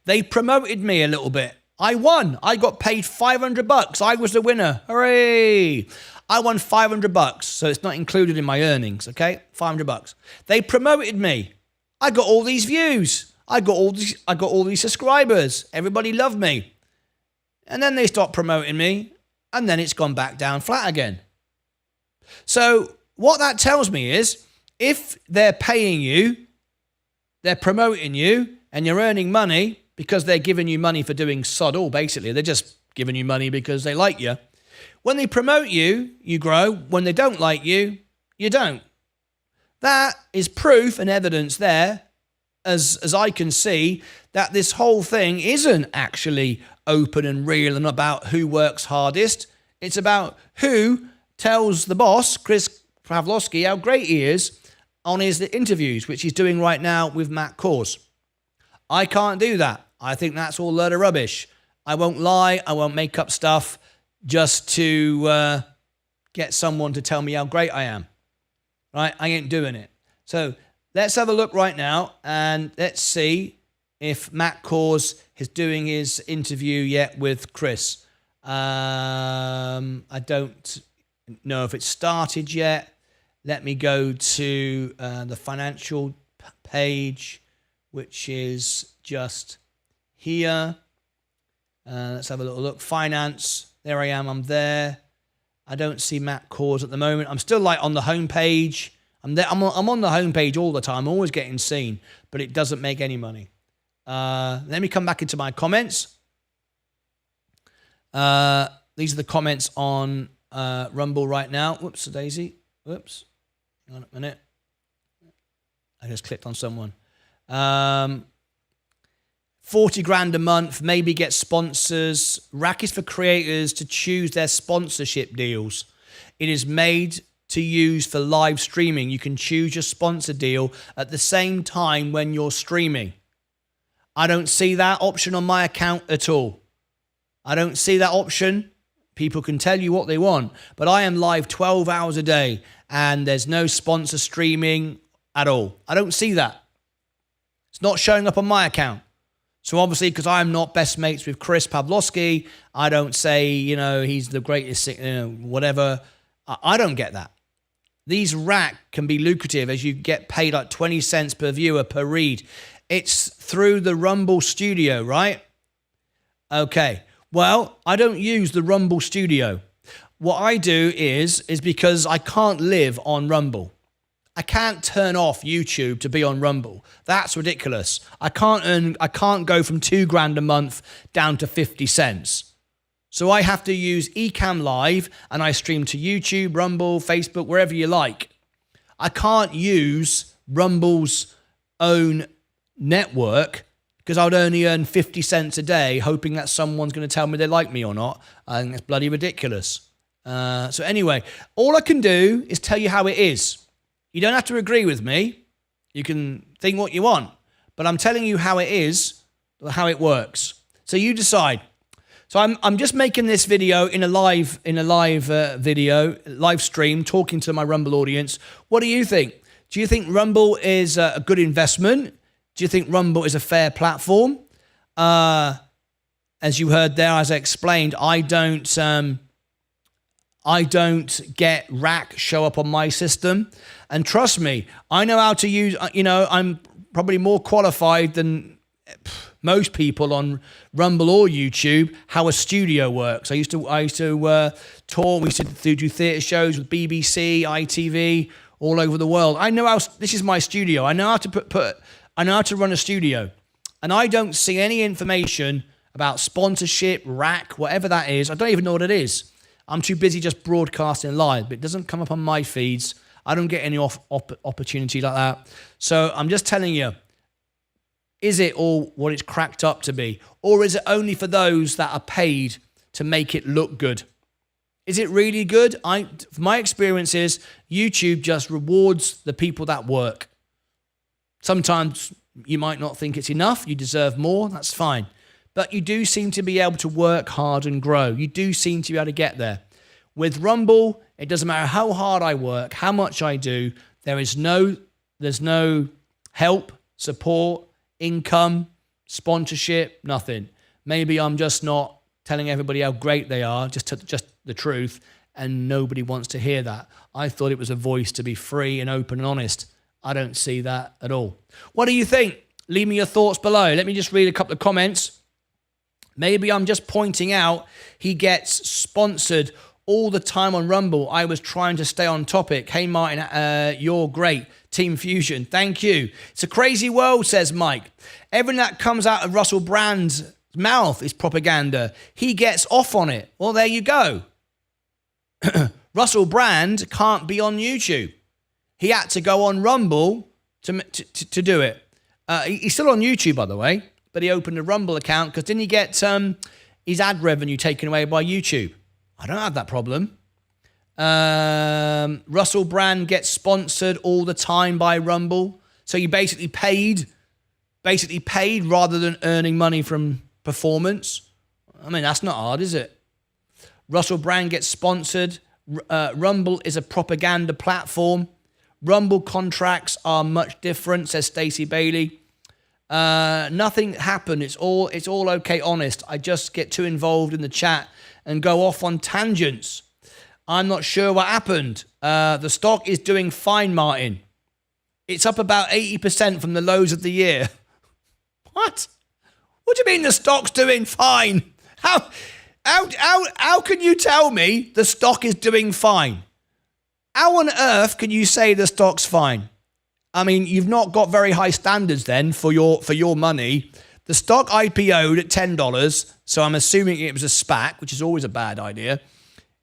They promoted me a little bit. I won. I got paid $500. I was the winner. Hooray! I won $500, so it's not included in my earnings, okay? $500. They promoted me. I got all these views. I got all these subscribers. Everybody loved me. And then they stopped promoting me, and then it's gone back down flat again. So what that tells me is, if they're paying you, they're promoting you, and you're earning money because they're giving you money for doing sod all, basically. They're just giving you money because they like you. When they promote you, you grow. When they don't like you, you don't. That is proof and evidence there, as I can see, that this whole thing isn't actually open and real and about who works hardest. It's about who tells the boss, Chris Pavlovski, how great he is on his interviews, which he's doing right now with Matt Kors. I can't do that. I think that's all a load of rubbish. I won't lie. I won't make up stuff just to get someone to tell me how great I am. Right? I ain't doing it. So let's have a look right now, and let's see if Matt Kors is doing his interview yet with Chris. I don't know if it started yet. Let me go to the financial page, which is just here. Let's have a little look. Finance. There I am. I'm there. I don't see Matt Kors at the moment. I'm still like on the home page. I'm on the home page all the time. I'm always getting seen, but it doesn't make any money. Let me come back into my comments. These are the comments on Rumble right now. Whoops, daisy. Whoops. Hang on a minute. I just clicked on someone. 40 grand a month, maybe get sponsors. Rack is for creators to choose their sponsorship deals. It is made to use for live streaming. You can choose your sponsor deal at the same time when you're streaming. I don't see that option on my account at all. I don't see that option. People can tell you what they want, but I am live 12 hours a day and there's no sponsor streaming at all. I don't see that. It's not showing up on my account. So obviously, because I'm not best mates with Chris Pavlovski, I don't say, he's the greatest, whatever. I don't get that. These rack can be lucrative as you get paid like 20 cents per viewer per read. It's through the Rumble Studio, right? Okay. Well, I don't use the Rumble Studio. What I do is because I can't live on Rumble. I can't turn off YouTube to be on Rumble. That's ridiculous. I can't go from 2 grand a month down to 50 cents. So I have to use Ecamm Live and I stream to YouTube, Rumble, Facebook, wherever you like. I can't use Rumble's own network because I would only earn 50 cents a day hoping that someone's going to tell me they like me or not. I think that's bloody ridiculous. So anyway, all I can do is tell you how it is. You don't have to agree with me. You can think what you want. But I'm telling you how it is, how it works. So you decide. So I'm just making this video in a live live stream, talking to my Rumble audience. What do you think? Do you think Rumble is a good investment? Do you think Rumble is a fair platform? As you heard there, as I explained, I don't get rack show up on my system. And trust me, I know how to use, I'm probably more qualified than most people on Rumble or YouTube, how a studio works. I used to tour, we used to do theatre shows with BBC, ITV, all over the world. I know how, this is my studio. I know how to I know how to run a studio. And I don't see any information about sponsorship, rack, whatever that is. I don't even know what it is. I'm too busy just broadcasting live, but it doesn't come up on my feeds. I don't get any opportunity like that. So I'm just telling you, is it all what it's cracked up to be? Or is it only for those that are paid to make it look good? Is it really good? My experience is YouTube just rewards the people that work. Sometimes you might not think it's enough. You deserve more. That's fine. But you do seem to be able to work hard and grow. You do seem to be able to get there. With Rumble, it doesn't matter how hard I work, how much I do. There's no help, support, income, sponsorship, nothing. Maybe I'm just not telling everybody how great they are, just the truth, and nobody wants to hear that. I thought it was a voice to be free and open and honest. I don't see that at all. What do you think? Leave me your thoughts below. Let me just read a couple of comments. Maybe I'm just pointing out he gets sponsored all the time on Rumble. I was trying to stay on topic. Hey, Martyn, you're great. Team Fusion, thank you. It's a crazy world, says Mike. Everything that comes out of Russell Brand's mouth is propaganda. He gets off on it. Well, there you go. Russell Brand can't be on YouTube. He had to go on Rumble to do it. He's still on YouTube, by the way, but he opened a Rumble account because didn't he get his ad revenue taken away by YouTube? I don't have that problem. Russell Brand gets sponsored all the time by Rumble. So you basically paid rather than earning money from performance. I mean, that's not hard, is it? Russell Brand gets sponsored. Rumble is a propaganda platform. Rumble contracts are much different, says Stacey Bailey. Nothing happened. It's all okay, honest. I just get too involved in the chat and go off on tangents. I'm not sure what happened. The stock is doing fine, Martyn. It's up about 80% from the lows of the year. What? What do you mean the stock's doing fine? How can you tell me the stock is doing fine? How on earth can you say the stock's fine? I mean, you've not got very high standards then for your money. The stock IPO'd at $10, so I'm assuming it was a SPAC, which is always a bad idea.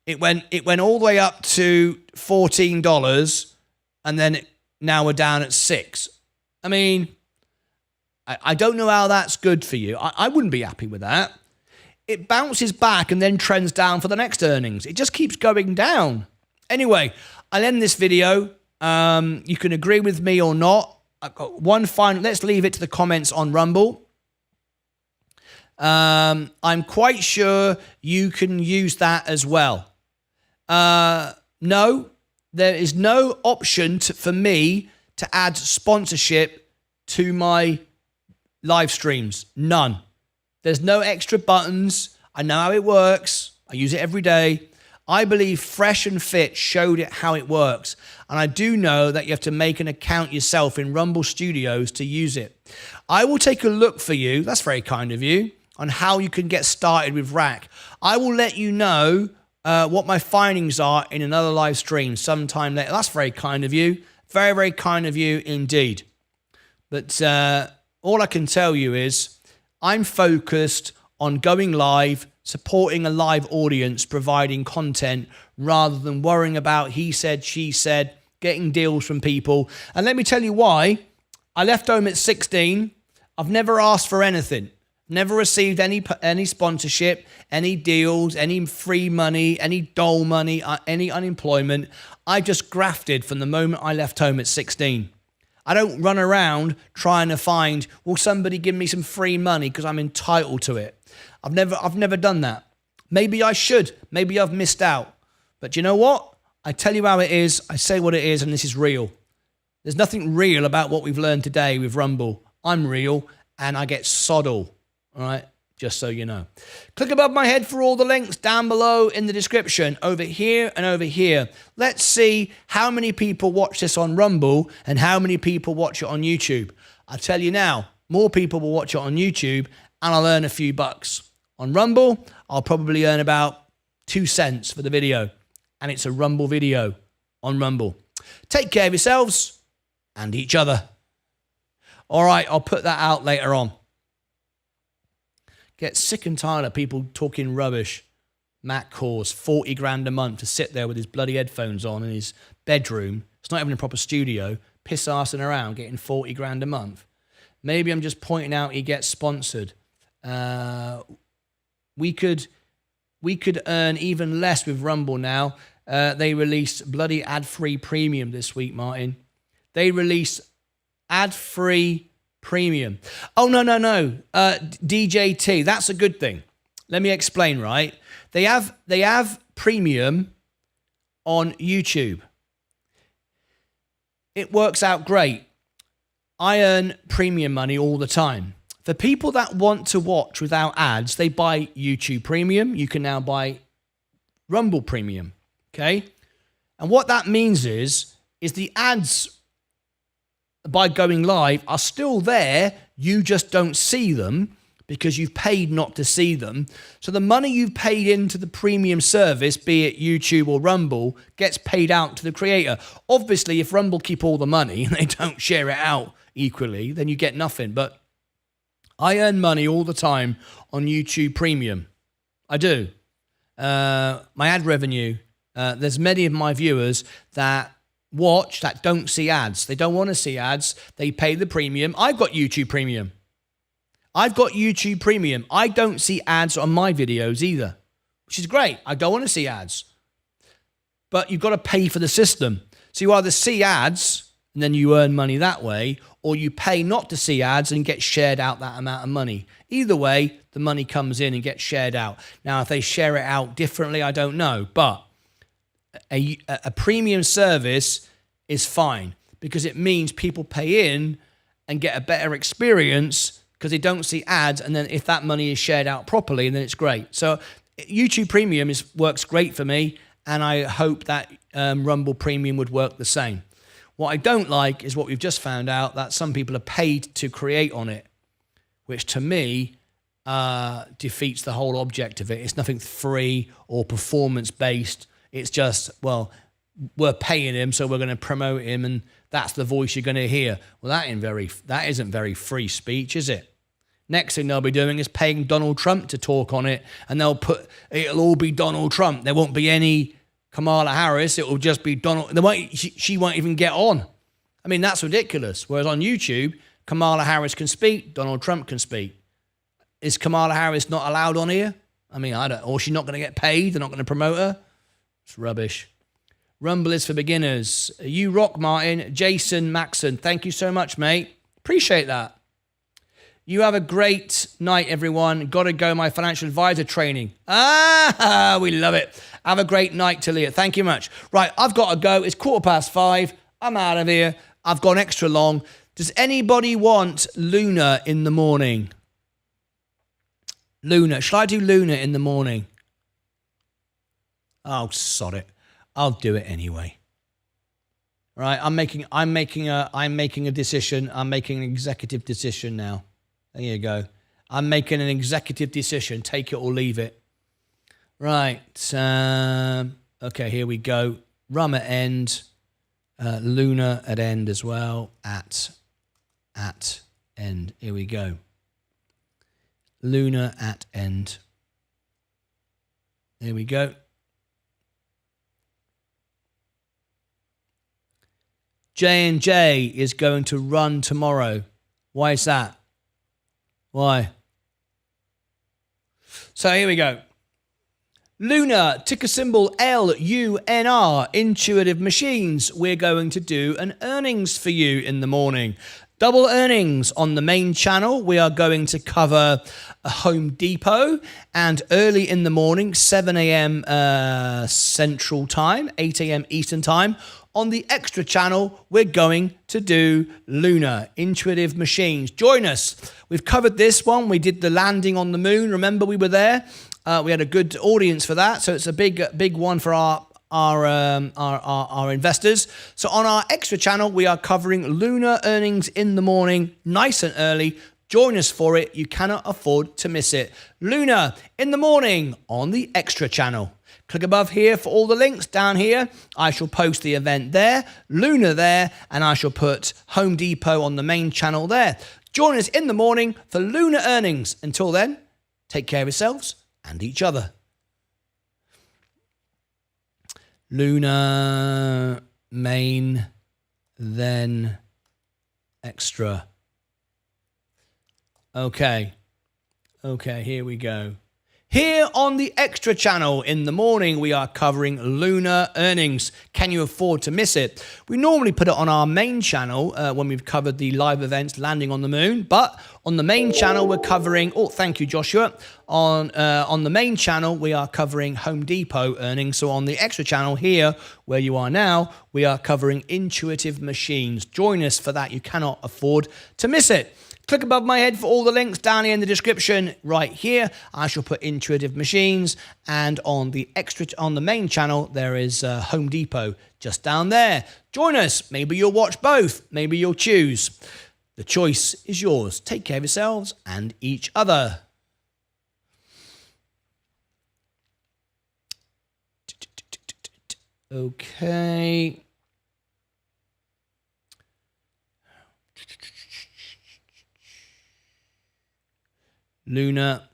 It went all the way up to $14, and then now we're down at $6. I mean, I don't know how that's good for you. I wouldn't be happy with that. It bounces back and then trends down for the next earnings. It just keeps going down. Anyway, I'll end this video. You can agree with me or not. I've got one final. Let's leave it to the comments on Rumble. I'm quite sure you can use that as well. No, there is no option for me to add sponsorship to my live streams. None. There's no extra buttons. I know how it works. I use it every day. I believe Fresh and Fit showed it how it works. And I do know that you have to make an account yourself in Rumble Studios to use it. I will take a look for you. That's very kind of you. On how you can get started with Rack. I will let you know what my findings are in another live stream sometime later. That's very kind of you. Very, very kind of you indeed. But all I can tell you is I'm focused on going live, supporting a live audience, providing content, rather than worrying about he said, she said, getting deals from people. And let me tell you why. I left home at 16. I've never asked for anything. Never received any sponsorship, any deals, any free money, any dole money, any unemployment. I just grafted from the moment I left home at 16. I don't run around trying to find, will somebody give me some free money because I'm entitled to it. I've never done that. Maybe I should. Maybe I've missed out. But you know what? I tell you how it is. I say what it is, and this is real. There's nothing real about what we've learned today with Rumble. I'm real, and I get sod all right? Just so you know. Click above my head for all the links down below in the description, over here and over here. Let's see how many people watch this on Rumble and how many people watch it on YouTube. I tell you now, more people will watch it on YouTube, and I'll earn a few bucks. On Rumble, I'll probably earn about 2 cents for the video. And it's a Rumble video on Rumble. Take care of yourselves and each other. All right, I'll put that out later on. Get sick and tired of people talking rubbish. Matt Kors, 40 grand a month to sit there with his bloody headphones on in his bedroom. It's not even a proper studio. Piss-assing around, getting 40 grand a month. Maybe I'm just pointing out he gets sponsored. We could earn even less with Rumble now. They released bloody ad-free premium this week, Martin. They released ad-free premium. Oh, no. DJT, that's a good thing. Let me explain, right? They have premium on YouTube. It works out great. I earn premium money all the time. For people that want to watch without ads, they buy YouTube Premium. You can now buy Rumble Premium, okay? And what that means is the ads, by going live, are still there. You just don't see them because you've paid not to see them. So the money you've paid into the premium service, be it YouTube or Rumble, gets paid out to the creator. Obviously, if Rumble keep all the money and they don't share it out equally, then you get nothing. But I earn money all the time on YouTube Premium. I do. My ad revenue, there's many of my viewers that watch that don't see ads. They don't want to see ads. They pay the premium. I've got YouTube Premium. I don't see ads on my videos either, which is great. I don't want to see ads. But you've got to pay for the system. So you either see ads and then you earn money that way, or you pay not to see ads and get shared out that amount of money. Either way, the money comes in and gets shared out. Now, if they share it out differently, I don't know. But a premium service is fine because it means people pay in and get a better experience because they don't see ads. And then if that money is shared out properly, then it's great. So YouTube Premium works great for me. And I hope that Rumble Premium would work the same. What I don't like is what we've just found out, that some people are paid to create on it, which to me defeats the whole object of it. It's nothing free or performance-based. It's just, well, we're paying him, so we're going to promote him, and that's the voice you're going to hear. Well, that isn't very free speech, is it? Next thing they'll be doing is paying Donald Trump to talk on it, and it'll all be Donald Trump. There won't be any Kamala Harris. It will just be Donald. She won't even get on. I mean, that's ridiculous. Whereas on YouTube, Kamala Harris can speak, Donald Trump can speak. Is Kamala Harris not allowed on here? I mean, or she's not going to get paid. They're not going to promote her. It's rubbish. Rumble is for beginners. You rock, Martin. Jason Maxon, thank you so much, mate. Appreciate that. You have a great night, everyone. Got to go, my financial advisor training. We love it. Have a great night, Talia. Thank you much. Right, I've got to go. It's 5:15. I'm out of here. I've gone extra long. Does anybody want Luna in the morning? Luna. Shall I do Luna in the morning? Oh, sod it. I'll do it anyway. Right, I'm making a decision. I'm making an executive decision now. There you go. I'm making an executive decision. Take it or leave it. Right. Okay, here we go. RUM at end. Luna at end as well. At end. Here we go. Luna at end. There we go. J&J is going to run tomorrow. Why is that? Why? So here we go. Luna, ticker symbol LUNR, Intuitive Machines. We're going to do an earnings for you in the morning. Double earnings on the main channel. We are going to cover a Home Depot, and early in the morning, 7 a.m. Central Time, 8 a.m. Eastern Time. On the extra channel, we're going to do Luna, Intuitive Machines. Join us. We've covered this one. We did the landing on the moon. Remember, we were there. We had a good audience for that, so it's a big one for our investors. So on our extra channel, we are covering Luna earnings in the morning, nice and early. Join us for it. You cannot afford to miss it. Luna in the morning on the extra channel. Click above here for all the links. Down here, I shall post the event there, Luna there, and I shall put Home Depot on the main channel there. Join us in the morning for Luna earnings. Until then, take care of yourselves and each other. Luna, main, then extra. Okay, here we go. Here on the extra channel in the morning, we are covering Luna earnings. Can you afford to miss it? We normally put it on our main channel when we've covered the live events landing on the moon, but on the main channel, we're covering, oh, thank you, Joshua. On the main channel, we are covering Home Depot earnings. So on the extra channel here, where you are now, we are covering Intuitive Machines. Join us for that. You cannot afford to miss it. Click above my head for all the links down here in the description. Right here, I shall put Intuitive Machines, and on the main channel, there is Home Depot just down there. Join us. Maybe you'll watch both. Maybe you'll choose. The choice is yours. Take care of yourselves and each other. Okay. Luna.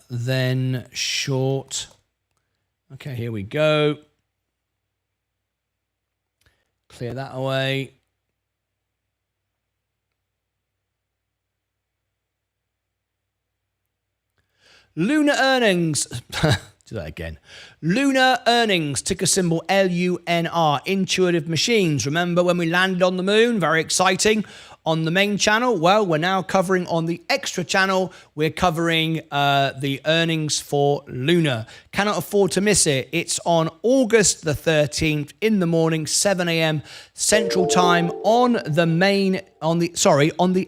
Then short. Okay, here we go. Clear that away. Luna earnings. Do that again. Luna earnings, ticker symbol LUNR, Intuitive Machines. Remember when we landed on the moon? Very exciting. On the main channel, well, we're now covering on the extra channel, we're covering the earnings for Luna. Cannot afford to miss it. It's on August the 13th in the morning, 7 a.m. Central Time on the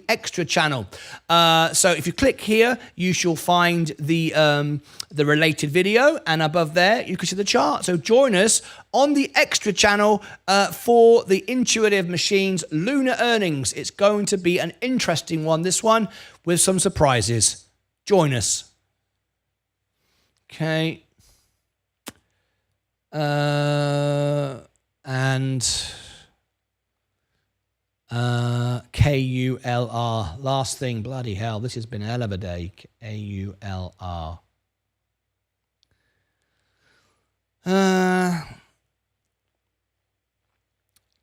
extra channel. So if you click here, you shall find the related video, and above there, you can see the chart. So join us on the extra channel for the Intuitive Machines Luna earnings. It's going to be an interesting one, this one, with some surprises. Join us. Okay. KULR. Last thing, bloody hell, this has been a hell of a day. KULR.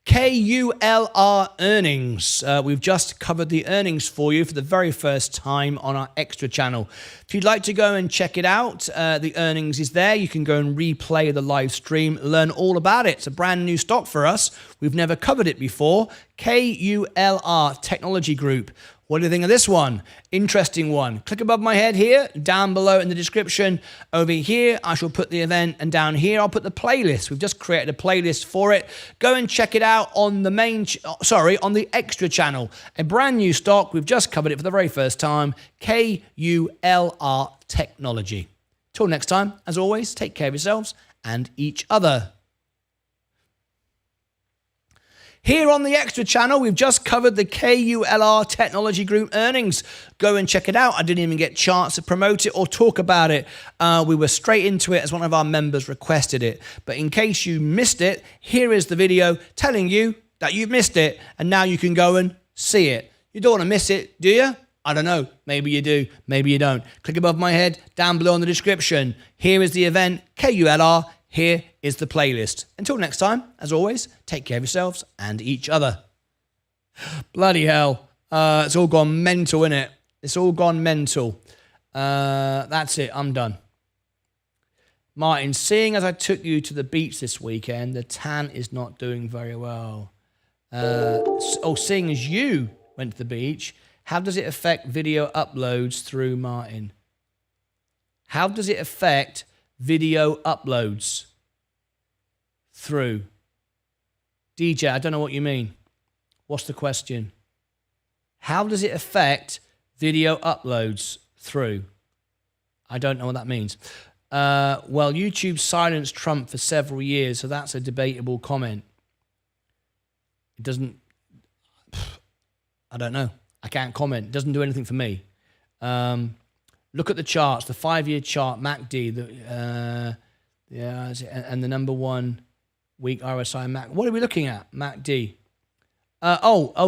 KULR earnings. We've just covered the earnings for you for the very first time on our extra channel. If you'd like to go and check it out, the earnings is there. You can go and replay the live stream, learn all about it. It's a brand new stock for us. We've never covered it before. KULR Technology Group. What do you think of this one? Interesting one. Click above my head here, down below in the description. Over here, I shall put the event, and down here, I'll put the playlist. We've just created a playlist for it. Go and check it out on the on the extra channel. A brand new stock. We've just covered it for the very first time. KULR Technology. Till next time, as always, take care of yourselves and each other. Here on the extra channel, we've just covered the KULR Technology Group earnings. Go and check it out. I didn't even get a chance to promote it or talk about it. We were straight into it as one of our members requested it. But in case you missed it, here is the video telling you that you've missed it, and now you can go and see it. You don't want to miss it, do you? I don't know. Maybe you do. Maybe you don't. Click above my head, down below in the description. Here is the event, KULR. Here is the playlist. Until next time, as always, take care of yourselves and each other. Bloody hell. It's all gone mental, innit? It's all gone mental. That's it. I'm done. Martyn, seeing as I took you to the beach this weekend, the tan is not doing very well. Seeing as you went to the beach, how does it affect video uploads through Martyn? How does it affect video uploads through? DJ, I don't know what you mean. What's the question? How does it affect video uploads through? I don't know what that means. Well, YouTube silenced Trump for several years, so that's a debatable comment. It doesn't... I don't know. I can't comment. It doesn't do anything for me. Look at the charts, the 5-year chart, MACD, and the number 1 week RSI MAC. What are we looking at? MACD.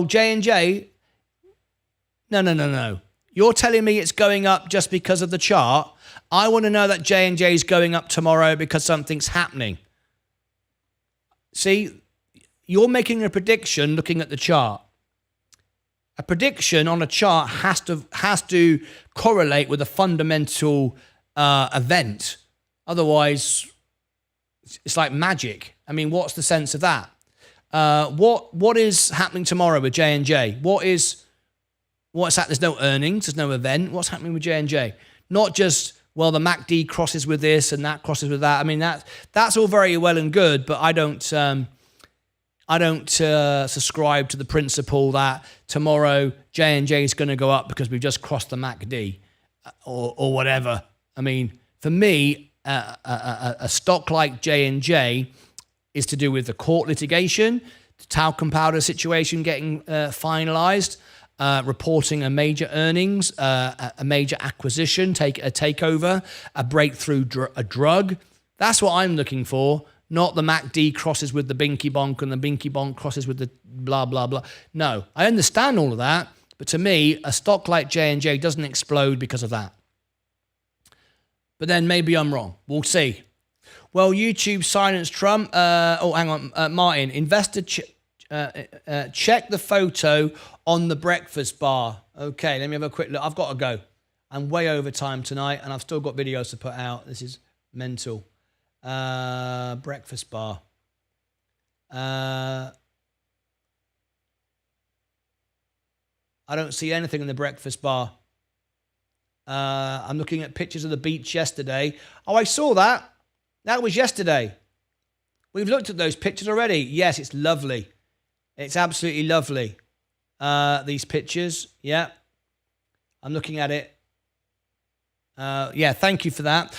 J&J. No. You're telling me it's going up just because of the chart. I want to know that J&J is going up tomorrow because something's happening. See, you're making a prediction looking at the chart. A prediction on a chart has to correlate with a fundamental event. Otherwise, it's like magic. I mean, what's the sense of that? What is happening tomorrow with J&J? What's that? There's no earnings. There's no event. What's happening with J&J? Not just, well, the MACD crosses with this and that crosses with that. I mean, that's all very well and good, but I don't subscribe to the principle that tomorrow J&J is going to go up because we've just crossed the MACD or whatever. I mean, for me, a stock like J&J is to do with the court litigation, the talcum powder situation getting finalized, reporting a major earnings, a major acquisition, a takeover, a breakthrough a drug. That's what I'm looking for, not the MACD crosses with the Binky Bonk and the Binky Bonk crosses with the blah, blah, blah. No, I understand all of that, but to me, a stock like J&J doesn't explode because of that. But then maybe I'm wrong. We'll see. Well, YouTube silenced Trump. Hang on, Martyn. Investor check the photo on the breakfast bar. Okay, let me have a quick look. I've got to go. I'm way over time tonight, and I've still got videos to put out. This is mental. Breakfast bar. I don't see anything in the breakfast bar. I'm looking at pictures of the beach yesterday. Oh, I saw that. That was yesterday. We've looked at those pictures already. Yes, it's lovely. It's absolutely lovely. These pictures. Yeah. I'm looking at it. Yeah, thank you for that.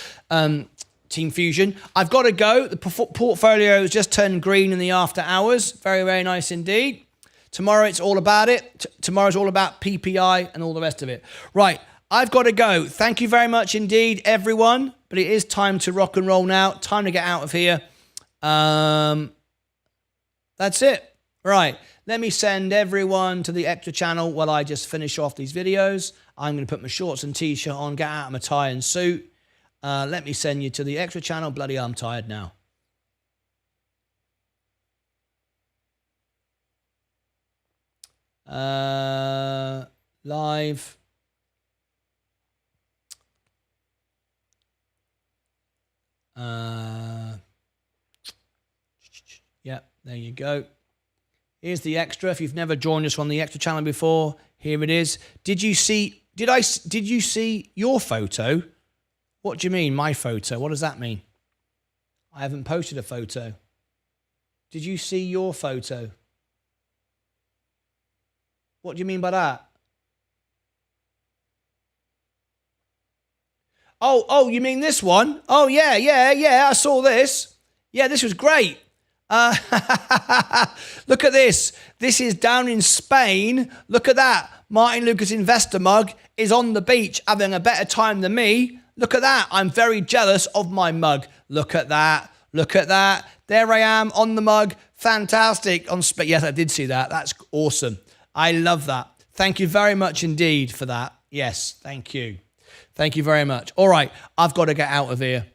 Team Fusion. I've got to go. The portfolio has just turned green in the after hours. Very, very nice indeed. Tomorrow it's all about it. Tomorrow's all about PPI and all the rest of it. Right. I've got to go. Thank you very much indeed, everyone. But it is time to rock and roll now. Time to get out of here. That's it. Right. Let me send everyone to the extra channel while I just finish off these videos. I'm going to put my shorts and t-shirt on, get out of my tie and suit. Let me send you to the extra channel. Bloody, I'm tired now. Live. Yeah, there you go. Here's the extra. If you've never joined us on the extra channel before, here it is. Did you see your photo? What do you mean, my photo? What does that mean? I haven't posted a photo. Did you see your photo? What do you mean by that? Oh, you mean this one? Oh, yeah, I saw this. Yeah, this was great. Look at this. This is down in Spain. Look at that. Martyn Lucas Investor mug is on the beach having a better time than me. Look at that. I'm very jealous of my mug. Look at that. Look at that. There I am on the mug. Fantastic. On Spain. Yes, I did see that. That's awesome. I love that. Thank you very much indeed for that. Yes, thank you. Thank you very much. All right, I've got to get out of here.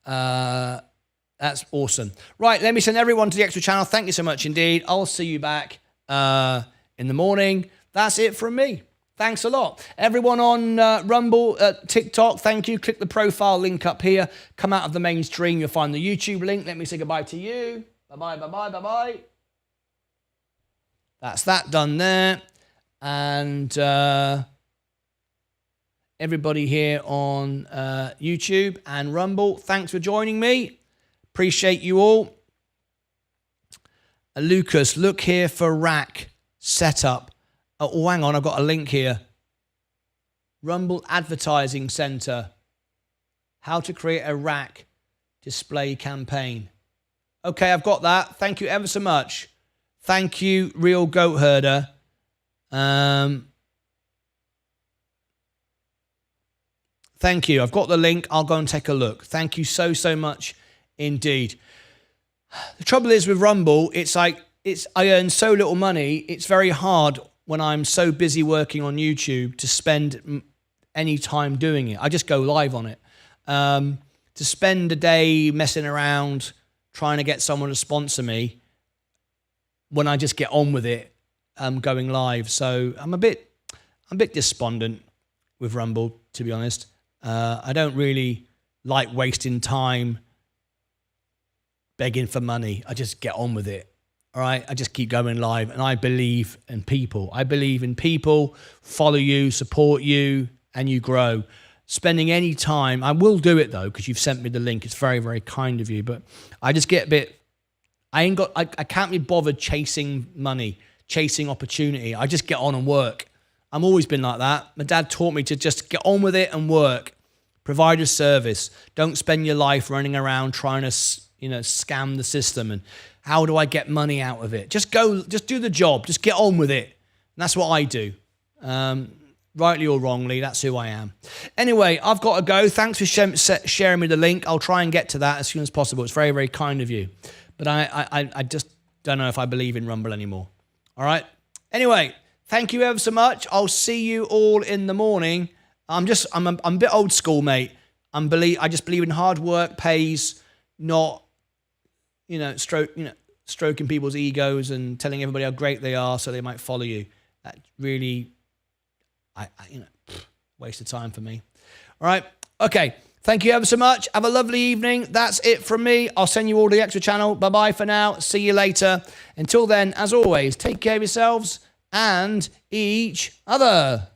That's awesome. Right, let me send everyone to the extra channel. Thank you so much indeed. I'll see you back in the morning. That's it from me. Thanks a lot. Everyone on Rumble, TikTok, thank you. Click the profile link up here. Come out of the main stream. You'll find the YouTube link. Let me say goodbye to you. Bye-bye, bye-bye, bye-bye. That's that done there. And everybody here on YouTube and Rumble, thanks for joining me. Appreciate you all. Lucas, look here for rack setup. Oh, hang on, I've got a link here. Rumble Advertising Center. How to create a rack display campaign. Okay, I've got that. Thank you ever so much. Thank you, Real Goat Herder. Thank you. I've got the link. I'll go and take a look. Thank you so much indeed. The trouble is with Rumble, I earn so little money. It's very hard when I'm so busy working on YouTube to spend any time doing it. I just go live on it. To spend a day messing around trying to get someone to sponsor me when I just get on with it, going live. So I'm a bit despondent with Rumble, to be honest. I don't really like wasting time begging for money. I just get on with it. All right, I just keep going live, and I believe in people. I believe in people, follow you, support you, and you grow. Spending any time, I will do it though, because you've sent me the link. It's very, very kind of you, but I just get a bit, I can't be bothered chasing money, chasing opportunity. I just get on and work. I've always been like that. My dad taught me to just get on with it and work. Provide a service. Don't spend your life running around trying to, scam the system and how do I get money out of it? Just do the job. Just get on with it. And that's what I do. Rightly or wrongly, that's who I am. Anyway, I've got to go. Thanks for sharing me the link. I'll try and get to that as soon as possible. It's very, very kind of you. But I just don't know if I believe in Rumble anymore. All right? Anyway, thank you ever so much. I'll see you all in the morning. I'm a bit old school, mate. I just believe in hard work pays, not stroking people's egos and telling everybody how great they are so they might follow you. That really, waste of time for me. All right. Okay. Thank you ever so much. Have a lovely evening. That's it from me. I'll send you all the extra channel. Bye-bye for now. See you later. Until then, as always, take care of yourselves and each other.